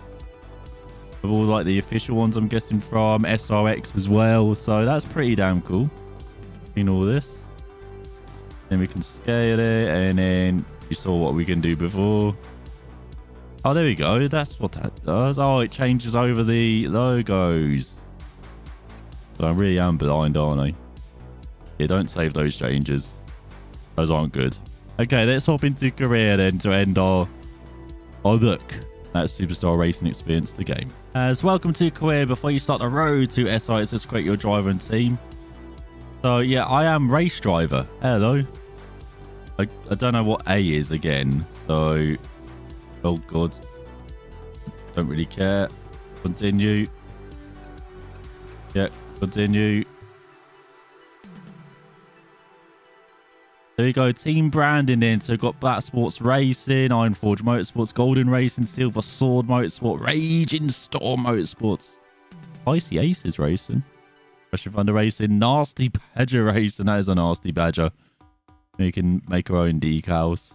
With all like the official ones, I'm guessing from SRX as well. So that's pretty damn cool. In all this, then we can scale it, and then you saw what we can do before. Oh, there we go. That's what that does. Oh, it changes over the logos. So I really am blind, aren't I? Yeah, don't save those changes. Those aren't good. Okay, let's hop into career then to end our look at Superstar Racing Experience, the game. As welcome to career. Before you start the road to SRX, let's create your driver and team. So yeah, I am race driver. Hello. I don't know what A is again. So, oh God. Don't really care. Continue. Yeah, continue. There you go. Team branding then. So we've got Black Sports Racing, Iron Forge Motorsports, Golden Racing, Silver Sword Motorsport, Raging Storm Motorsports, Icy Aces Racing. Russian Thunder Racing, Nasty Badger Racing. That is a Nasty Badger. We can make our own decals.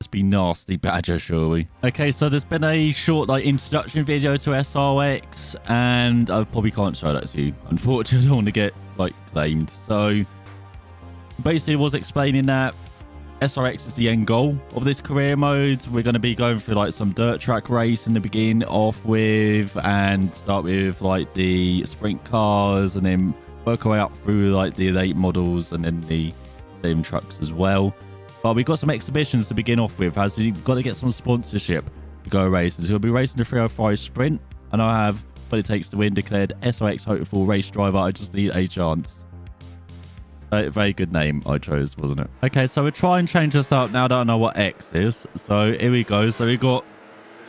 Let's be Nasty Badger, shall we? Okay, so there's been a short introduction video to SRX, and I probably can't show that to you. Unfortunately, I don't want to get claimed. So basically, it was explaining that SRX is the end goal of this career mode. We're going to be going through some dirt track racing to begin off with, and start with the sprint cars, and then work our way up through the late models, and then the stadium trucks as well. But we've got some exhibitions to begin off with, as we've got to get some sponsorship to go racing. So we'll be racing the 305 sprint, and I have what it takes to win declared SRX hopeful race driver. I just need a chance. A very good name I chose, wasn't it? Okay, so we'll try and change this up now that I know what X is. So here we go. So we got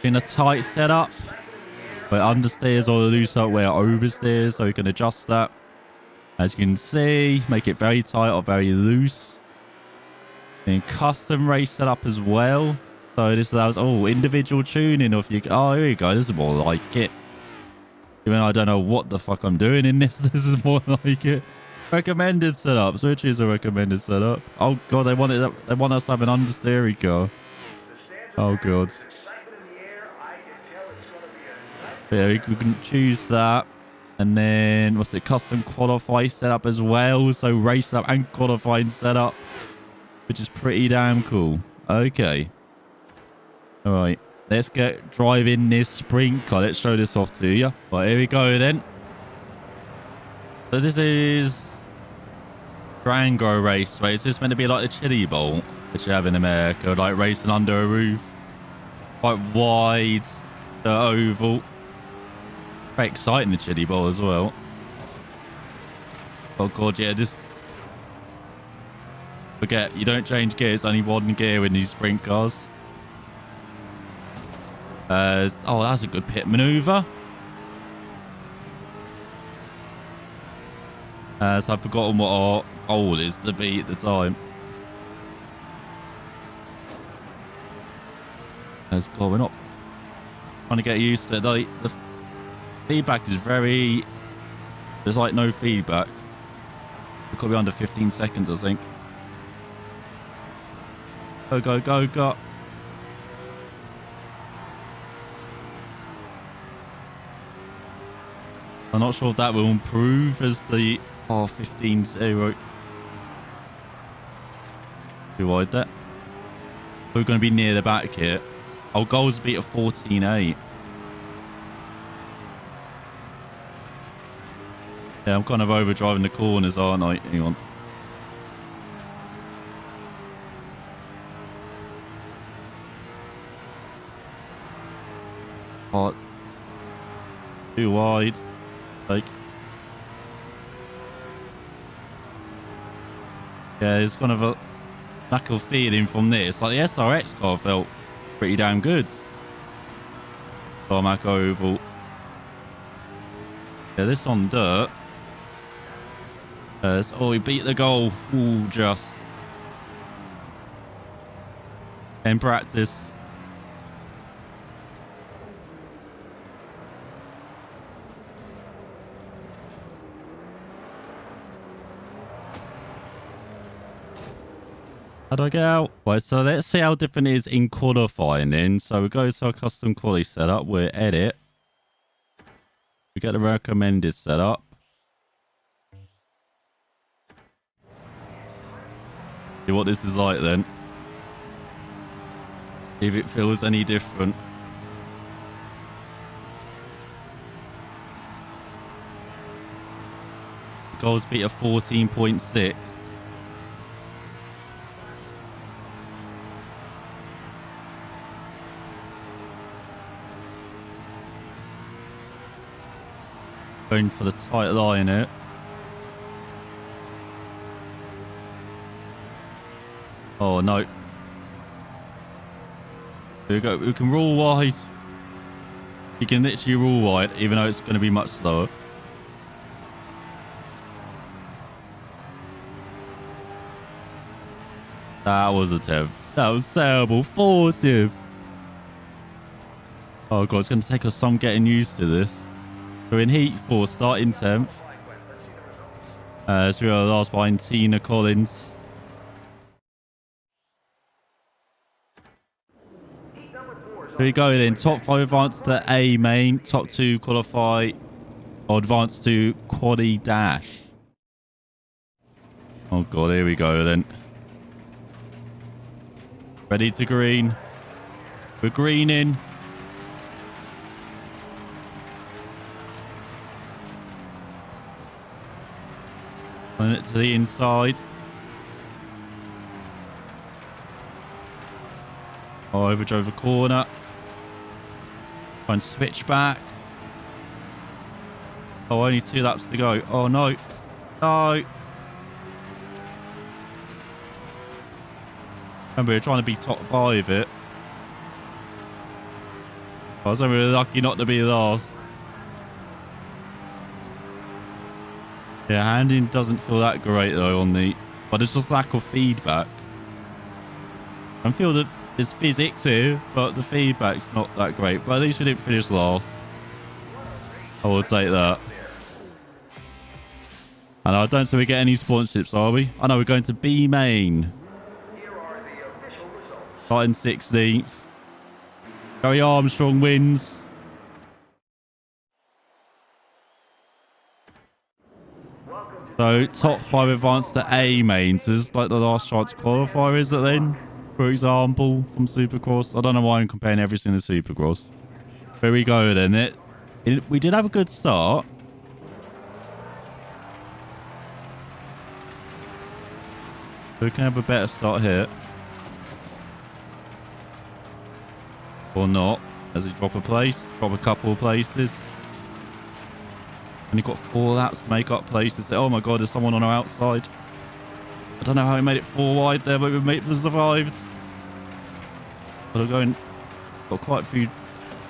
in a tight setup where understeers or loose up where oversteers, so we can adjust that. As you can see, make it very tight or very loose. Then custom race setup as well. So this allows individual tuning of you. Oh, here you go. This is more like it. Even though I don't know what the fuck I'm doing in this, this is more like it. Recommended setup. Switch is a recommended setup. Oh god, they want it. They want us to have an understeering car. Oh god. Yeah, we can choose that. And then what's it? Custom qualify setup as well. So race setup and qualifying setup, which is pretty damn cool. Okay. All right. Let's get driving this sprint car. Let's show this off to you. Right, here we go then. So this is Durango race. Right, is this meant to be like the Chili Bowl that you have in America, like racing under a roof, quite wide, the oval. Very exciting, the Chili Bowl as well. Oh god, yeah, this. Forget, you don't change gears, only one gear in these sprint cars. Oh, that's a good pit maneuver. So I've forgotten what our goal is to be at the time. Let's go. We're not trying to get used to it. Like, the feedback is very. There's like no feedback. It could be under 15 seconds, I think. Go, go, go, go. I'm not sure if that will improve as the 15-0. Too wide that. We're going to be near the back here. Our goal is to beat a 14.8. Yeah, I'm kind of overdriving the corners, aren't I? Hang on. Oh, too wide. Like, yeah, there's kind of a lack of feeling from this. Like the SRX car felt pretty damn good. Tarmac oval. Yeah, this on dirt. We beat the goal. Ooh, just. In practice. How do I get out? Right, so let's see how different it is in qualifying then. So we go to our custom quality setup. We edit. We get the recommended setup. See what this is like then. See if it feels any different. Goals beat a 14.6. Going for the tight line here. Oh no. Here we go. We can rule wide. You can literally rule wide, even though it's going to be much slower. That was a temp. That was terrible. 40th. Oh god, it's going to take us some getting used to this. We're in Heat 4, starting 10th. So we are last behind Tina Collins. Here we go then. Top 5 advance to A main. Top 2 qualify or advance to Quaddy Dash. Oh god, here we go then. Ready to green. We're greening. Run it to the inside. Oh, overdrove a corner. Try and switch back. Oh, only 2 laps to go. Oh, no. No. Remember, we're trying to be top 5 it. I was only lucky not to be last. Yeah, handling doesn't feel that great though on the, but it's just lack of feedback. I feel that there's physics here, but the feedback's not that great. But at least we didn't finish last. I will take that. And I don't think we get any sponsorships, are we? I know we're going to B main. Starting 16th. Gary Armstrong wins. So top 5 advance to A main. So this is like the last chance qualifier, is it then? For example, from Supercross. I don't know why I'm comparing everything to Supercross. Here we go then. We did have a good start. We can have a better start here. Or not. As we drop a place. Drop a couple of places. Only got 4 laps to make up places. Oh my god, there's someone on our outside. I don't know how he made it 4 wide there, but we survived. But we're going... Got quite a few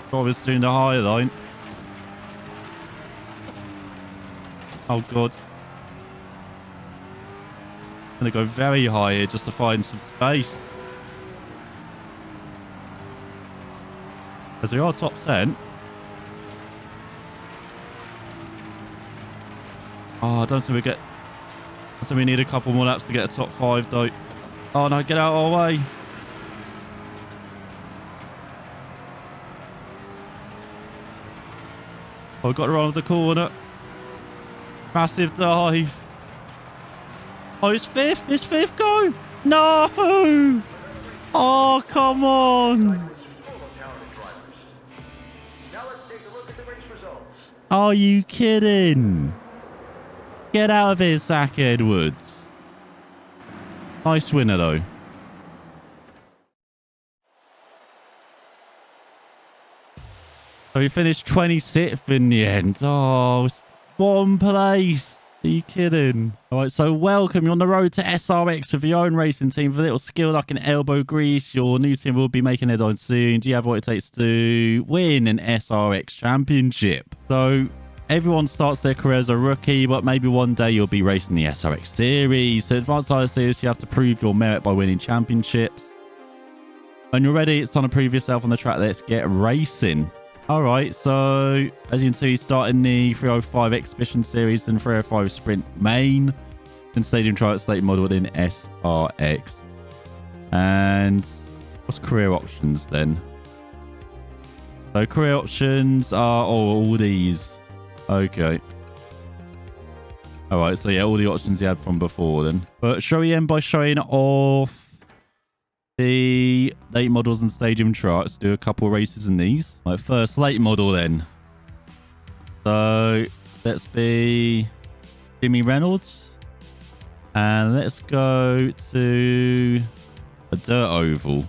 drivers doing the high line. Oh god. I'm going to go very high here just to find some space. As we are top 10. Oh, I don't think we get... I think we need a couple more laps to get a top 5 though. Oh no, get out of our way. Oh, we've got to run off the corner. Massive dive. Oh, it's 5th. It's 5th. Go. No. Oh, come on. Are you kidding? Get out of here, Zach Edwards. Nice winner, though. So we finished 26th in the end. Oh, it's 1 place. Are you kidding? All right, so welcome. You're on the road to SRX with your own racing team. With a little skill like an elbow grease, your new team will be making headlines soon. Do you have what it takes to win an SRX championship? So everyone starts their career as a rookie, but maybe one day you'll be racing the SRX series. So advanced side series, you have to prove your merit by winning championships. When you're ready, it's time to prove yourself on the track. Let's get racing. All right, so as you can see, starting the 305 Exhibition Series and 305 Sprint Main, and Stadium Trial Slate modeled in SRX. And what's career options then? So career options are all these. Okay. All right, so yeah, all the options you had from before then. But shall we end by showing off the late models and stadium tracks? Do a couple races in these. Right, first late model then. So let's be Jimmy Reynolds. And let's go to a dirt oval.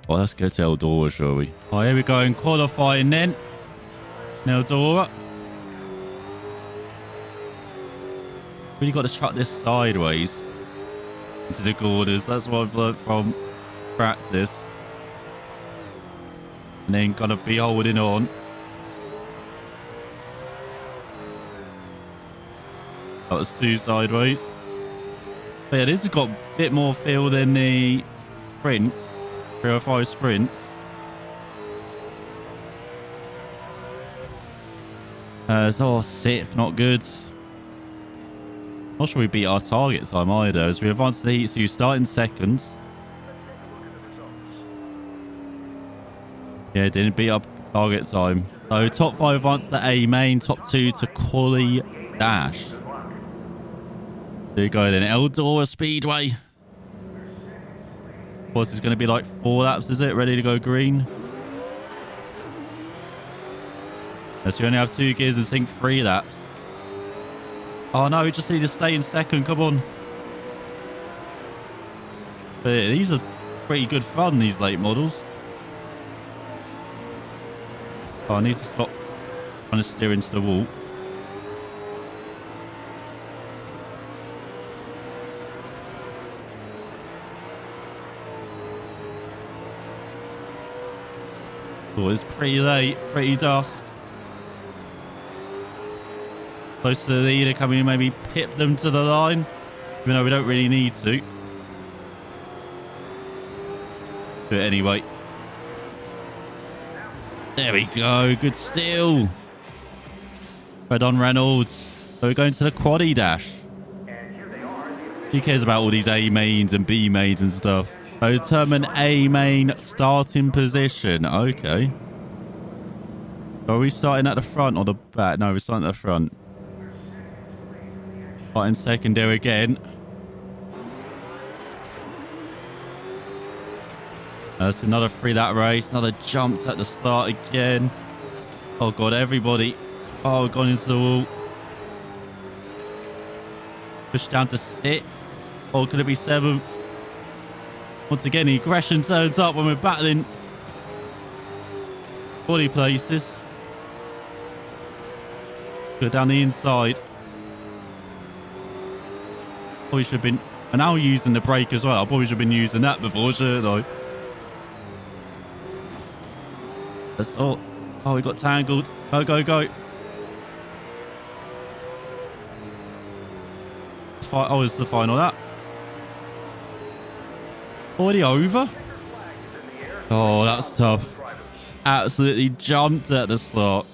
Oh, let's go to Eldora, shall we? Oh, here we go in qualifying then. Eldora. Really got to chuck this sideways into the corners. That's what I've learned from practice. And then kind of be holding on. That was 2 sideways. But yeah, this has got a bit more feel than the sprints. 305 sprints. So sixth, not good. Not sure we beat our target time either, as we advance to the heat, so you start in second. Yeah, didn't beat up target time. So top 5 advance to A main, top 2 to quali dash. There you go then, Eldora Speedway. Of course, it's going to be like 4 laps, is it? Ready to go green. So you only have 2 gears and sync 3 laps. Oh no, we just need to stay in second. Come on. But yeah, these are pretty good fun, these late models. Oh, I need to stop trying to steer into the wall. Oh, it's pretty late, pretty dusk. close to the leader. Can we maybe pip them to the line? Even though we don't really need to. Do it anyway. There we go. Good steal. Well done, Reynolds. So we're going to the quaddie dash. Who cares about all these A mains and B mains and stuff? So determine A main starting position. Okay. Are we starting at the front or the back? No, we're starting at the front. Starting secondary again. That's another 3-lap race. Another jump at the start again. Oh, God, everybody. Oh, we've gone into the wall. Pushed down to 6th. Oh, could it be 7th? Once again, the aggression turns up when we're battling body places. Go down the inside. Probably should have been... And now using the brake as well. I probably should have been using that before, shouldn't I? That's all. Oh, we got tangled. Go, go, go. Oh, it's the final lap. Already over? Oh, that's tough. Absolutely jumped at the start.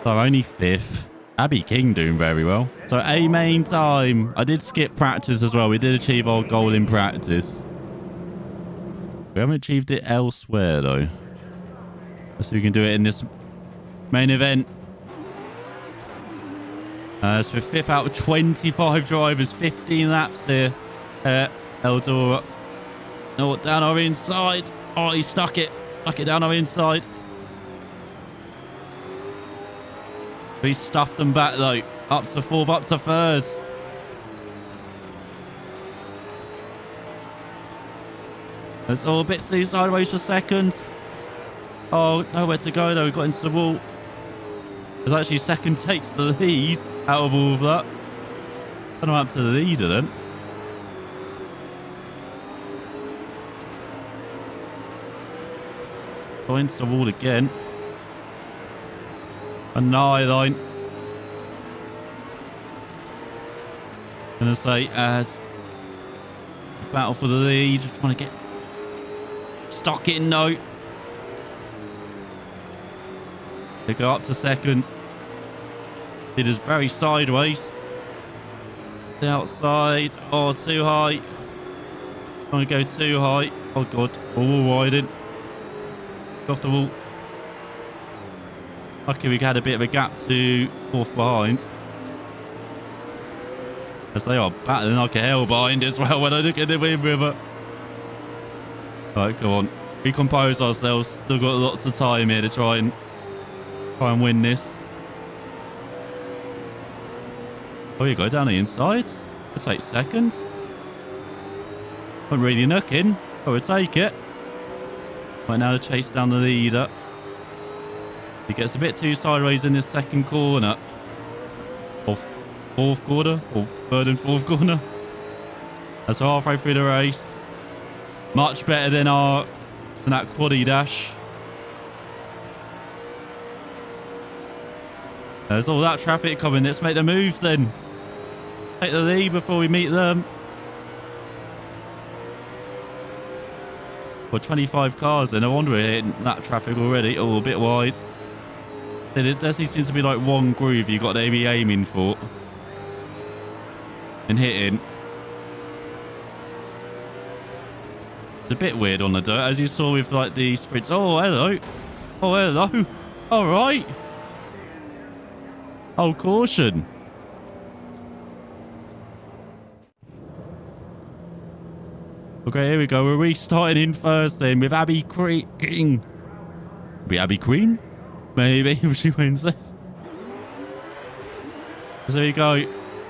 So only 5th. Abby King doing very well. So A main time. I did skip practice as well. We did achieve our goal in practice. We haven't achieved it elsewhere though. Let's see if we can do it in this main event. It's for 5th out of 25 drivers. 15 laps here. Eldora. Oh, down our inside. Oh, he stuck it. Stuck it down our inside. He stuffed them back though. Up to 4th, up to 3rd. It's all a bit too sideways for 2nd. Oh, nowhere to go though. We got into the wall. There's actually 2nd takes the lead out of all of that. I don't know what happened to the leader then. Go into the wall again. A 9 gonna say as battle for the lead. Trying to get stuck in though. They go up to 2nd. It is very sideways. The outside. Oh, too high. Trying to go too high. Oh God. All widen. Off the wall. Lucky we had a bit of a gap to 4th behind. As they are battling like a hell behind as well when I look at the Wind River. Right, go on. Recompose ourselves. Still got lots of time here to try and win this. Oh, you go down the inside. It'll take 2nd. Not really looking. I would take it. Right now to chase down the leader. He gets a bit too sideways in this 2nd corner. Or 4th corner. Or 3rd and 4th corner. That's halfway through the race. Much better than that quaddie dash. There's all that traffic coming. Let's make the move then. Take the lead before we meet them. Well, 25 cars then. No wonder we're hitting that traffic already. Oh, a bit wide. There definitely seems to be like one groove you got to be aiming for. And hitting. It's a bit weird on the dirt, as you saw with like the sprints. Oh, hello. Oh, hello. All right. Oh, caution. Okay, here we go. We're restarting in 1st then with Abby King. Be Abby Queen? Maybe if she wins this. So there you go.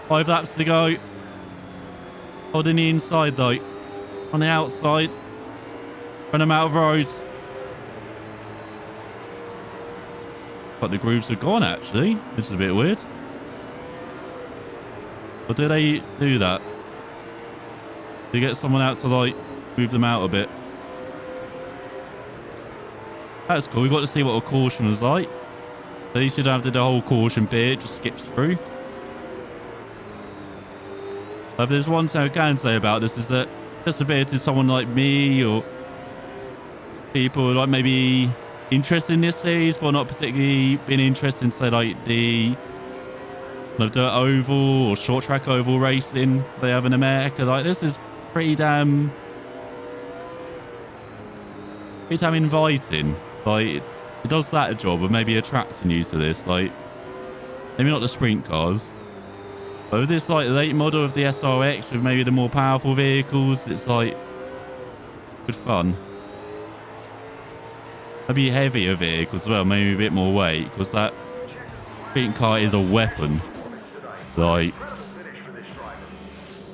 5 laps to go. Holding the inside though. On the outside. Run them out of road. But the grooves are gone actually. This is a bit weird. Or do they do that? Do you get someone out to like move them out a bit? That's cool. We got to see what a caution was like. At least you don't have to do the whole caution bit. It just skips through. But there's one thing I can say about this is that accessibility to someone like me or people like maybe interested in this series but not particularly been interested in say like the kind of dirt oval or short track oval racing they have in America. Like this is pretty damn inviting. Like it does that job of maybe attracting you to this. Like maybe not the sprint cars, but with this like late model of the SRX with maybe the more powerful vehicles, it's like good fun. Maybe heavier vehicles as well, maybe a bit more weight, because that sprint car is a weapon. Like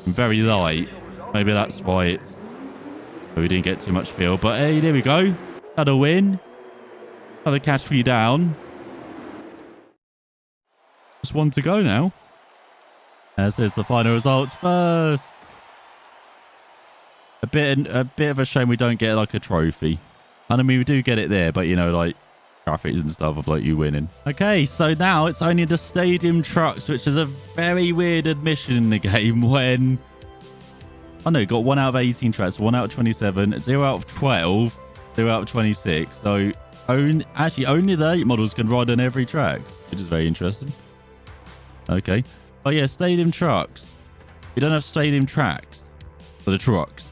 very light. Maybe that's why we didn't get too much feel. But hey, there we go. Another win. Another catch for you down. Just one to go now. As is the final results first. A bit of a shame we don't get like a trophy. And I mean, we do get it there, but you know, like graphics and stuff of like you winning. Okay, so now it's only the stadium trucks, which is a very weird admission in the game when... I know, got 1 out of 18 tracks, 1 out of 27, 0 out of 12, 0 out of 26. So actually only the 8 models can ride on every track, which is very interesting. Okay. Oh yeah, stadium trucks. We don't have stadium tracks for the trucks.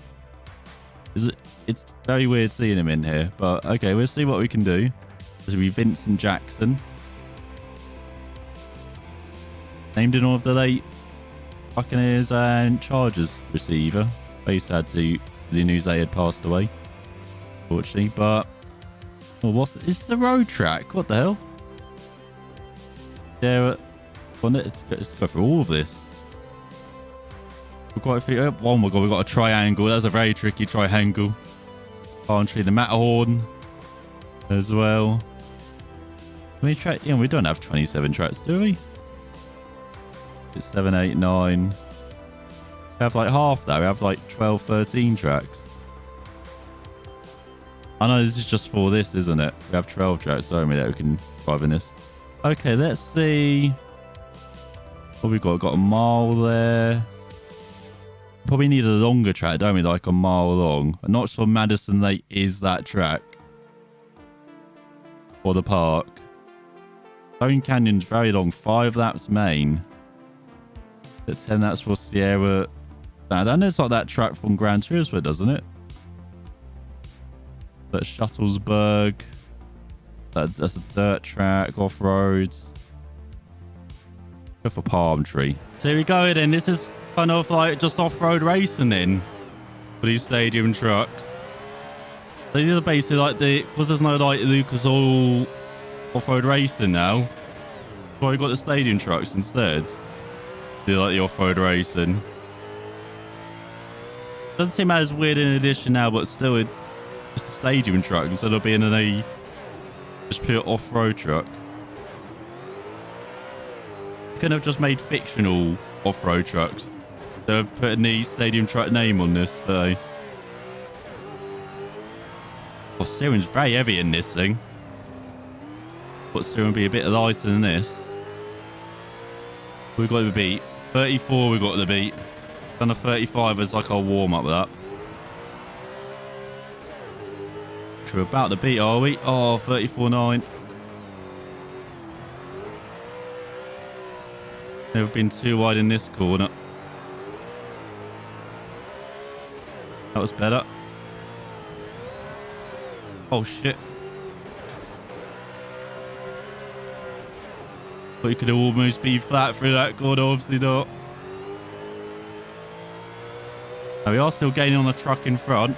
It's very weird seeing him in here, but okay, we'll see what we can do. This will be Vincent Jackson. Named in all of the late Buccaneers and Chargers receiver. Very sad to the news they had passed away, unfortunately. But what's it's the road track? What the hell? Yeah, well, let's go through all of this. We've got a few. Oh my god, we've got a triangle. That's a very tricky triangle. Country, the Matterhorn as well. We track, yeah, we don't have 27 tracks, do we? It's 7, 8, 9. We have like half that. We have like 12, 13 tracks. I know this is just for this, isn't it? We have 12 tracks, don't we, that we can drive in this. Okay, let's see. What we got? We've got a mile there. Probably need a longer track, don't we? Like a mile long. I'm not sure Madison Lake is that track. Or the park. Stone Canyon's very long. 5 laps main. At 10 laps for Sierra. I know it's like that track from Gran Turismo, doesn't it? That's Shuttlesburg. That's a dirt track, off-roads. Go for Palm Tree. So here we go then. This is kind of like just off-road racing then for these stadium trucks. So these are basically like because there's no like Lucas Oil off-road racing now. So we got the stadium trucks instead. Do like the off-road racing. Doesn't seem as weird in addition now, but still it's a stadium truck instead of being a just pure off-road truck. Could have just made fictional off-road trucks. They're putting the stadium truck name on this, but oh, steering's very heavy in this thing. But steering will be a bit lighter than this. We've got the beat 34. We've got the beat. Done a 35 as like our warm-up lap. We're about to beat, are we? Oh, 34.9. Never been too wide in this corner. That was better. Oh shit. Thought you could almost be flat through that corner, obviously not. Now we are still gaining on the truck in front.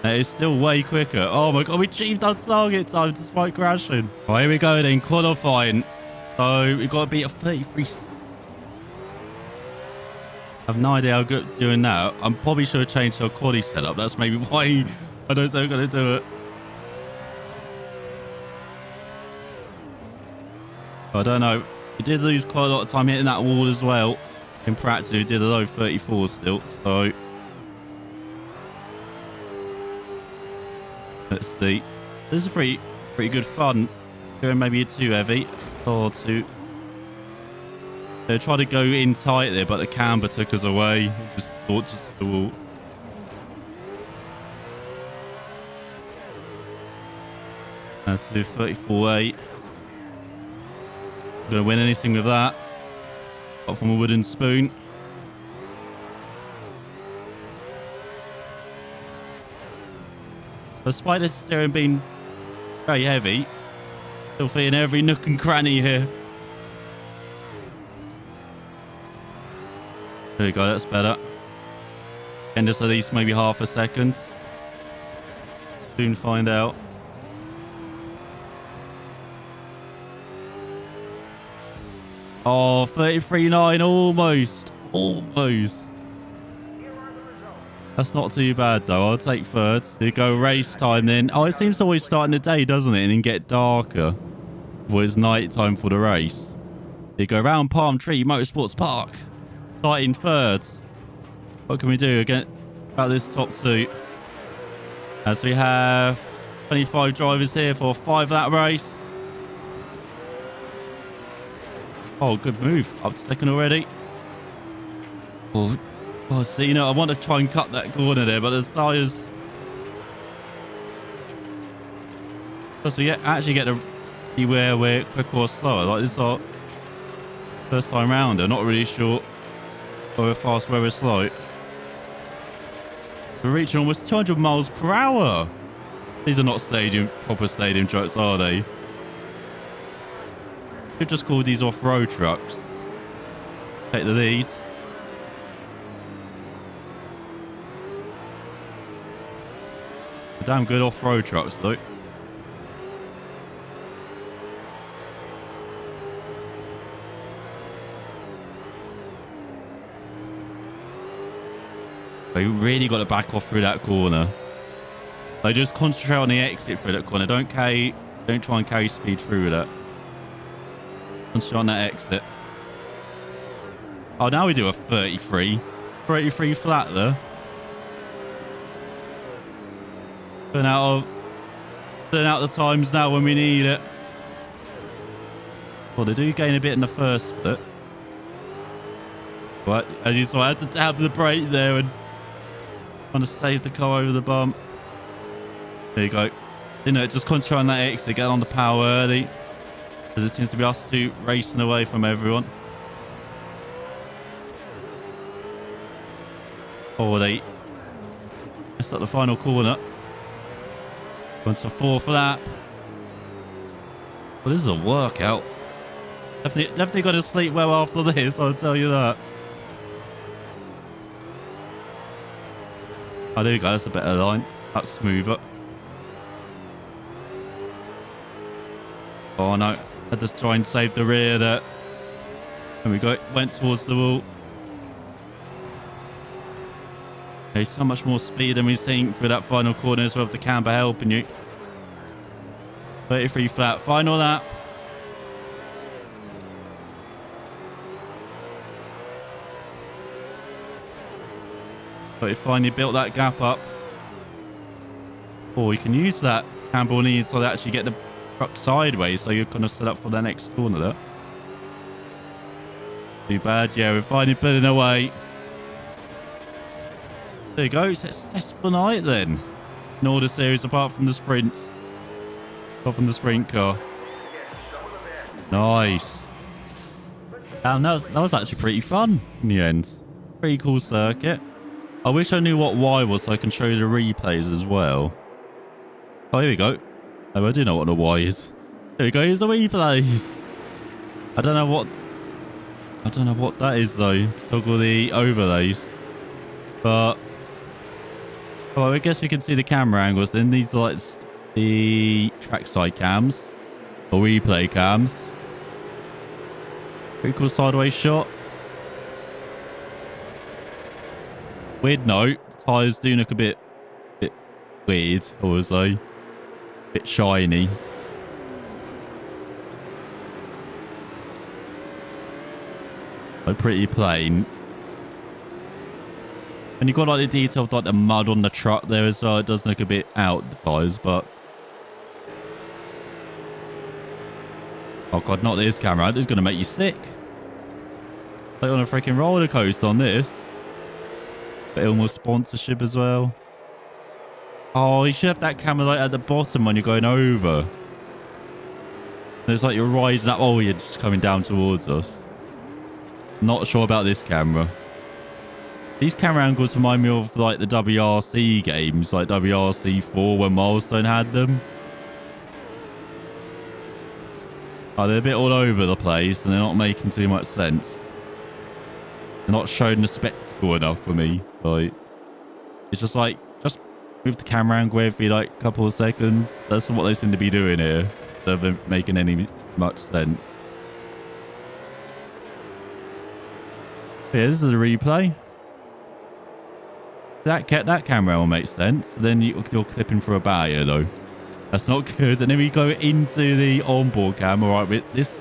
It is still way quicker. Oh my god, we achieved our target time despite crashing. Right, here we go then, qualifying. So we've got to beat a 33. I have no idea how good doing that. I'm probably should have changed our quali setup. That's maybe why I don't think I'm going to do it. I don't know. We did lose quite a lot of time hitting that wall as well. In practice, we did a low 34 still. So Let's see. This is pretty good fun. Going maybe too heavy or too. They tried to go in tight there, but the camber took us away. Just thought the wall. Let's do 34.8. Gonna win anything with that. Apart from a wooden spoon. Despite the steering being very heavy, still feeling every nook and cranny here. There we go, that's better. And just at least maybe half a second. Soon find out. Oh, 33.9, almost. Almost. That's not too bad, though. I'll take third. There you go, race time then. Oh, it seems to always start in the day, doesn't it? And then get darker. Before it's night time for the race. There you go, round Palm Tree Motorsports Park. Starting third. What can we do again about this top two? As we have 25 drivers here for 5 of that race. Oh, good move. Up to second already. Oh, see, you know, I want to try and cut that corner there, but there's tyres. Plus, we actually get to see where we're quicker or slower. Like, this is our first time round. I'm not really sure where we're fast, where we're slow. We're reaching almost 200 miles per hour. These are not proper stadium trucks, are they? Could just call these off-road trucks. Take the lead. Damn good off-road trucks, though. They really got to back off through that corner. They just concentrate on the exit through that corner. Don't try and carry speed through that. Concentrate on that exit. Oh, now we do a 33. 33 flat there. Turn out the times now when we need it. Well, they do gain a bit in the first split. But as you saw, I had to tap the brake there and trying to save the car over the bump. There you go. You know, just concentrate on that exit, get on the power early. As it seems to be us two racing away from everyone. Oh, they messed up the final corner. Going to the fourth lap. Well, this is a workout. Definitely got to sleep well after this, I'll tell you that. Oh, there you go. That's a better line. That's smoother. Oh, no. I had to try and save the rear there. There we go. Went towards the wall. There's so much more speed than we've seen through that final corner as well, with the camber helping you. 33 flat. Final lap. But we finally built that gap up. Oh, you can use that camber on the inside to actually get the truck sideways, so you're kind of set up for the next corner there. Too bad. Yeah, we're finally pulling away. There you go. Successful night then. In all the series, apart from the sprints. Apart from the sprint car. Nice. That was actually pretty fun in the end. Pretty cool circuit. I wish I knew what Y was so I can show you the replays as well. Oh, here we go. Oh, I do know what the Y is. There we go. Here's the replays. I don't know what that is though. To toggle the overlays. But well, I guess we can see the camera angles. Then these are like the trackside cams or replay cams. Pretty cool sideways shot. Weird note, the tyres do look a bit weird, I would say. A bit shiny. Like pretty plain. And you've got like the detail of like the mud on the truck there as well. It does look a bit out the tires, but oh god, not this camera. This is gonna make you sick. Like on a freaking roller coaster on this. But almost sponsorship as well. Oh, you should have that camera like at the bottom when you're going over. It's like you're rising up. Oh, you're just coming down towards us. Not sure about this camera. These camera angles remind me of like the WRC games, like WRC 4 when Milestone had them. Oh, they're a bit all over the place and they're not making too much sense. They're not showing the spectacle enough for me. Like, it's just like, just move the camera angle every like couple of seconds. That's what they seem to be doing here. They're making any much sense. Yeah, this is a replay. That camera will make sense. Then you're clipping for a barrier though. That's not good. And then we go into the onboard camera. All right, this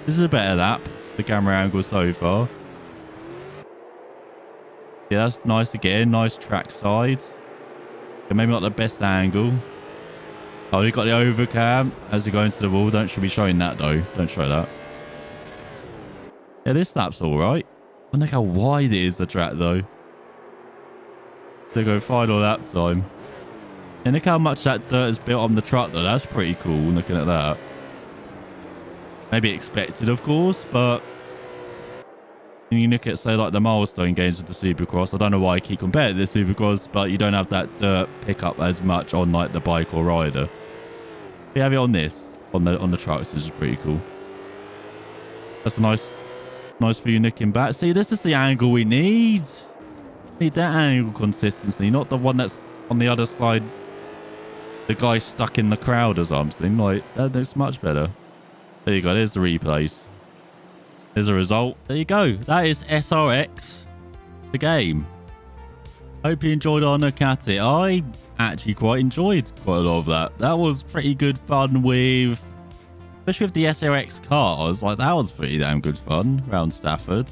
is a better lap. The camera angle so far. Yeah, that's nice again. Nice track sides. Yeah, maybe not the best angle. Oh, you got the overcam as you go into the wall. Should be showing that though. Don't show that. Yeah, this lap's all right. I wonder how wide it is, the track though. They go final lap time. And look how much that dirt is built on the truck though. That's pretty cool looking at that. Maybe expected, of course, but when you look at, say, like the milestone games with the Supercross, I don't know why I keep comparing the Supercross, but you don't have that dirt pickup as much on like the bike or rider. We have it on this, on the trucks, which is pretty cool. That's a nice view nicking back. See, this is the angle we need. Need that angle consistency, not the one that's on the other side. The guy stuck in the crowd or something. Like, that looks much better. There you go. There's the replays. There's a result. There you go. That is SRX, the game. Hope you enjoyed our look at it. I actually quite enjoyed quite a lot of that. That was pretty good fun with, especially with the SRX cars. Like, that was pretty damn good fun around Stafford.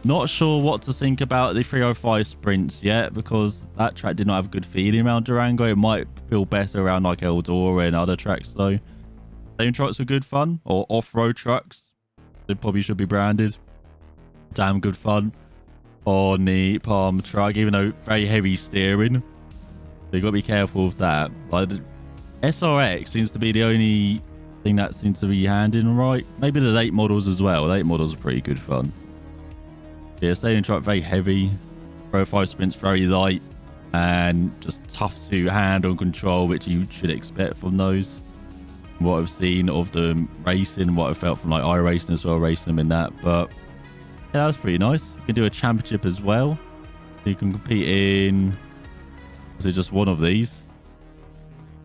Not sure what to think about the 305 sprints yet, because that track did not have a good feeling around Durango. It might feel better around like Eldora and other tracks though. Same trucks are good fun, or off-road trucks. They probably should be branded. Damn good fun on the Palm truck, even though very heavy steering. So you got to be careful of that. Like the SRX seems to be the only thing that seems to be handling right. Maybe the late models as well. Late models are pretty good fun. Yeah, stadium truck very heavy. Pro 5 sprints very light and just tough to handle and control, which you should expect from those. What I've seen of them racing, what I felt from like iRacing as well, racing them in that. But yeah, that was pretty nice. You can do a championship as well. You can compete in, is it just one of these?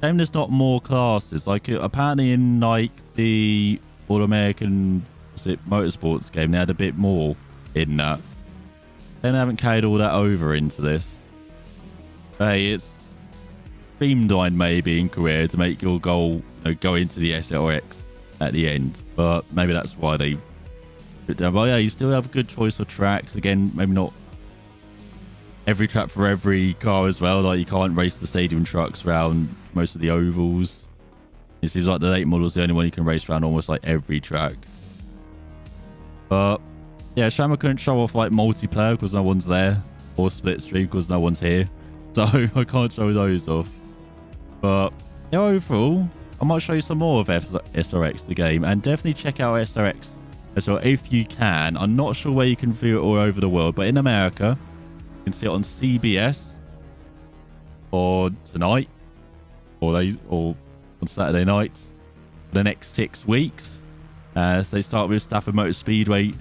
Shame there's not more classes. Like apparently in like the All American Motorsports game, they had a bit more in that. Then I haven't carried all that over into this. Hey, it's streamlined maybe in career to make your goal go into the SRX at the end, but maybe that's why they put it down. But yeah, you still have a good choice of tracks. Again, maybe not every track for every car as well. Like you can't race the stadium trucks around most of the ovals. It seems like the late model is the only one you can race around almost like every track. But yeah, Shama couldn't show off like multiplayer because no one's there, or split stream because no one's here, so I can't show those off. But yeah, overall, I might show you some more of SRX the game, and definitely check out SRX as well if you can. I'm not sure where you can view it all over the world, but in America, you can see it on CBS or tonight, or on Saturday nights for the next 6 weeks. So they start with Stafford Motor Speedway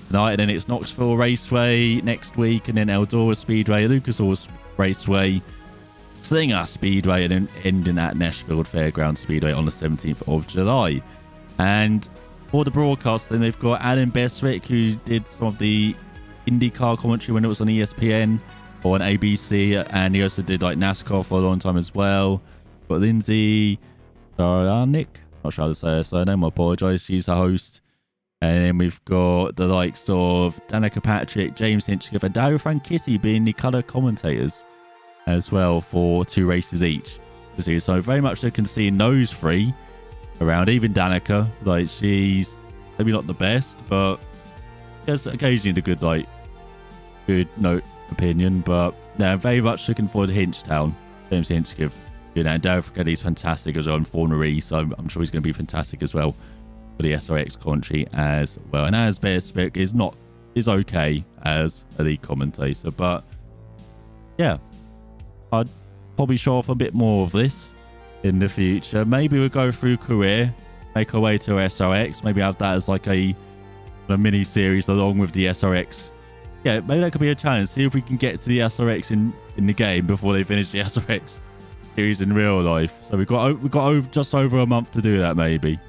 tonight, and then it's Knoxville Raceway next week, and then Eldora Speedway, Lucas Oil Raceway, Slinger Speedway, and then ending at Nashville Fairgrounds Speedway on the 17th of July. And for the broadcast, then they've got Adam Beswick, who did some of the IndyCar commentary when it was on ESPN or on ABC, and he also did like NASCAR for a long time as well. Got Lindsay Saranic, not sure how to say her surname, I apologize. She's the host. And then we've got the likes of Danica Patrick, James Hinchcliffe, and Dario Franchitti being the colour commentators as well for 2 races each. So very much looking to see those 3 around. Even Danica, like, she's maybe not the best, but there's occasionally the good note opinion. But yeah, very much looking forward to Hinchtown. James Hinchcliffe, and Dario Franchetti's fantastic as well in Formula E, so I'm sure he's going to be fantastic as well for the SRX commentary as well. And as Bearspick is okay as a lead commentator, but yeah, I'd probably show off a bit more of this in the future. Maybe we'll go through career, make our way to SRX, maybe have that as like a mini series along with the SRX. Yeah, maybe that could be a challenge. See if we can get to the SRX in the game before they finish the SRX series in real life. So we've got just over a month to do that, maybe.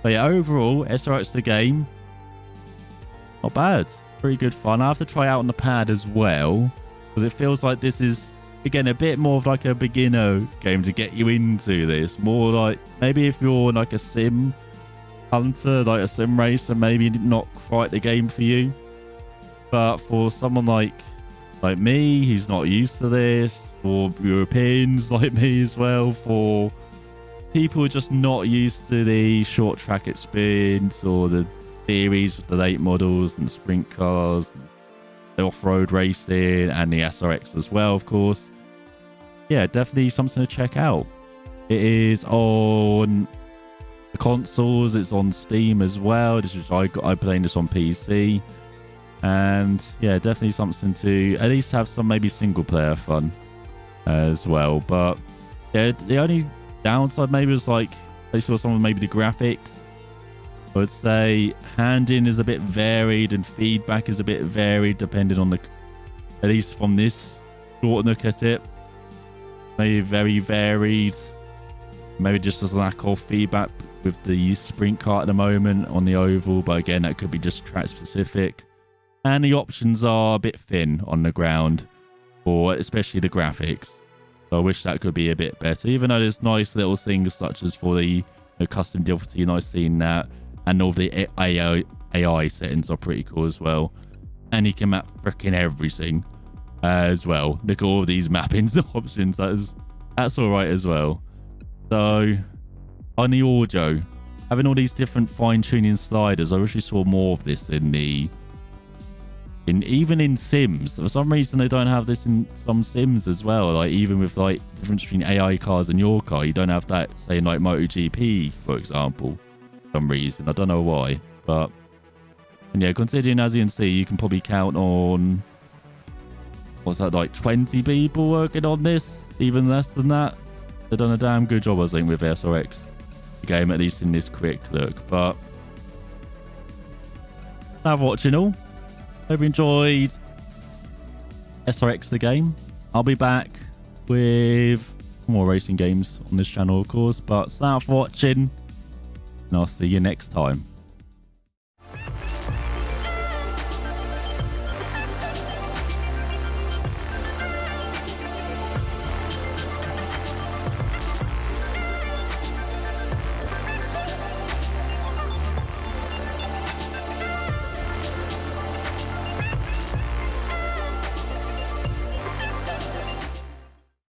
But yeah, overall, SRX the game, not bad. Pretty good fun. I have to try out on the pad as well, because it feels like this is, again, a bit more of like a beginner game to get you into this. More like, maybe if you're like a sim hunter, like a sim racer, maybe not quite the game for you. But for someone like me, who's not used to this, for Europeans like me as well, for people who are just not used to the short track experience or the series with the late models and the sprint cars, the off-road racing, and the SRX as well, of course. Yeah, definitely something to check out. It is on the consoles, it's on Steam as well. This is I playing this on PC. And yeah, definitely something to at least have some maybe single player fun as well. But yeah, the only downside maybe was like they saw some of maybe the graphics. I would say hand-in is a bit varied and feedback is a bit varied depending on at least from this short look at it. Maybe very varied. Maybe just as lack of feedback with the sprint car at the moment on the oval. But again, that could be just track specific. And the options are a bit thin on the ground, or especially the graphics. So I wish that could be a bit better, even though there's nice little things such as for the custom difficulty, nice seeing that. And all the AI settings are pretty cool as well. And you can map freaking everything as well. Look at all these mapping options. That's all right as well. So on the audio, having all these different fine-tuning sliders, I wish we saw more of this even in Sims. For some reason, they don't have this in some Sims as well. Like even with like difference between AI cars and your car, you don't have that, say, in like MotoGP, for example. For some reason, I don't know why. But and yeah, considering as you can see, you can probably count on what's that, like 20 people working on this, even less than that. They've done a damn good job, I think, with SRX the game, at least in this quick look. But thanks for watching all. Hope you enjoyed SRX the game. I'll be back with more racing games on this channel, of course. But thanks for watching, and I'll see you next time.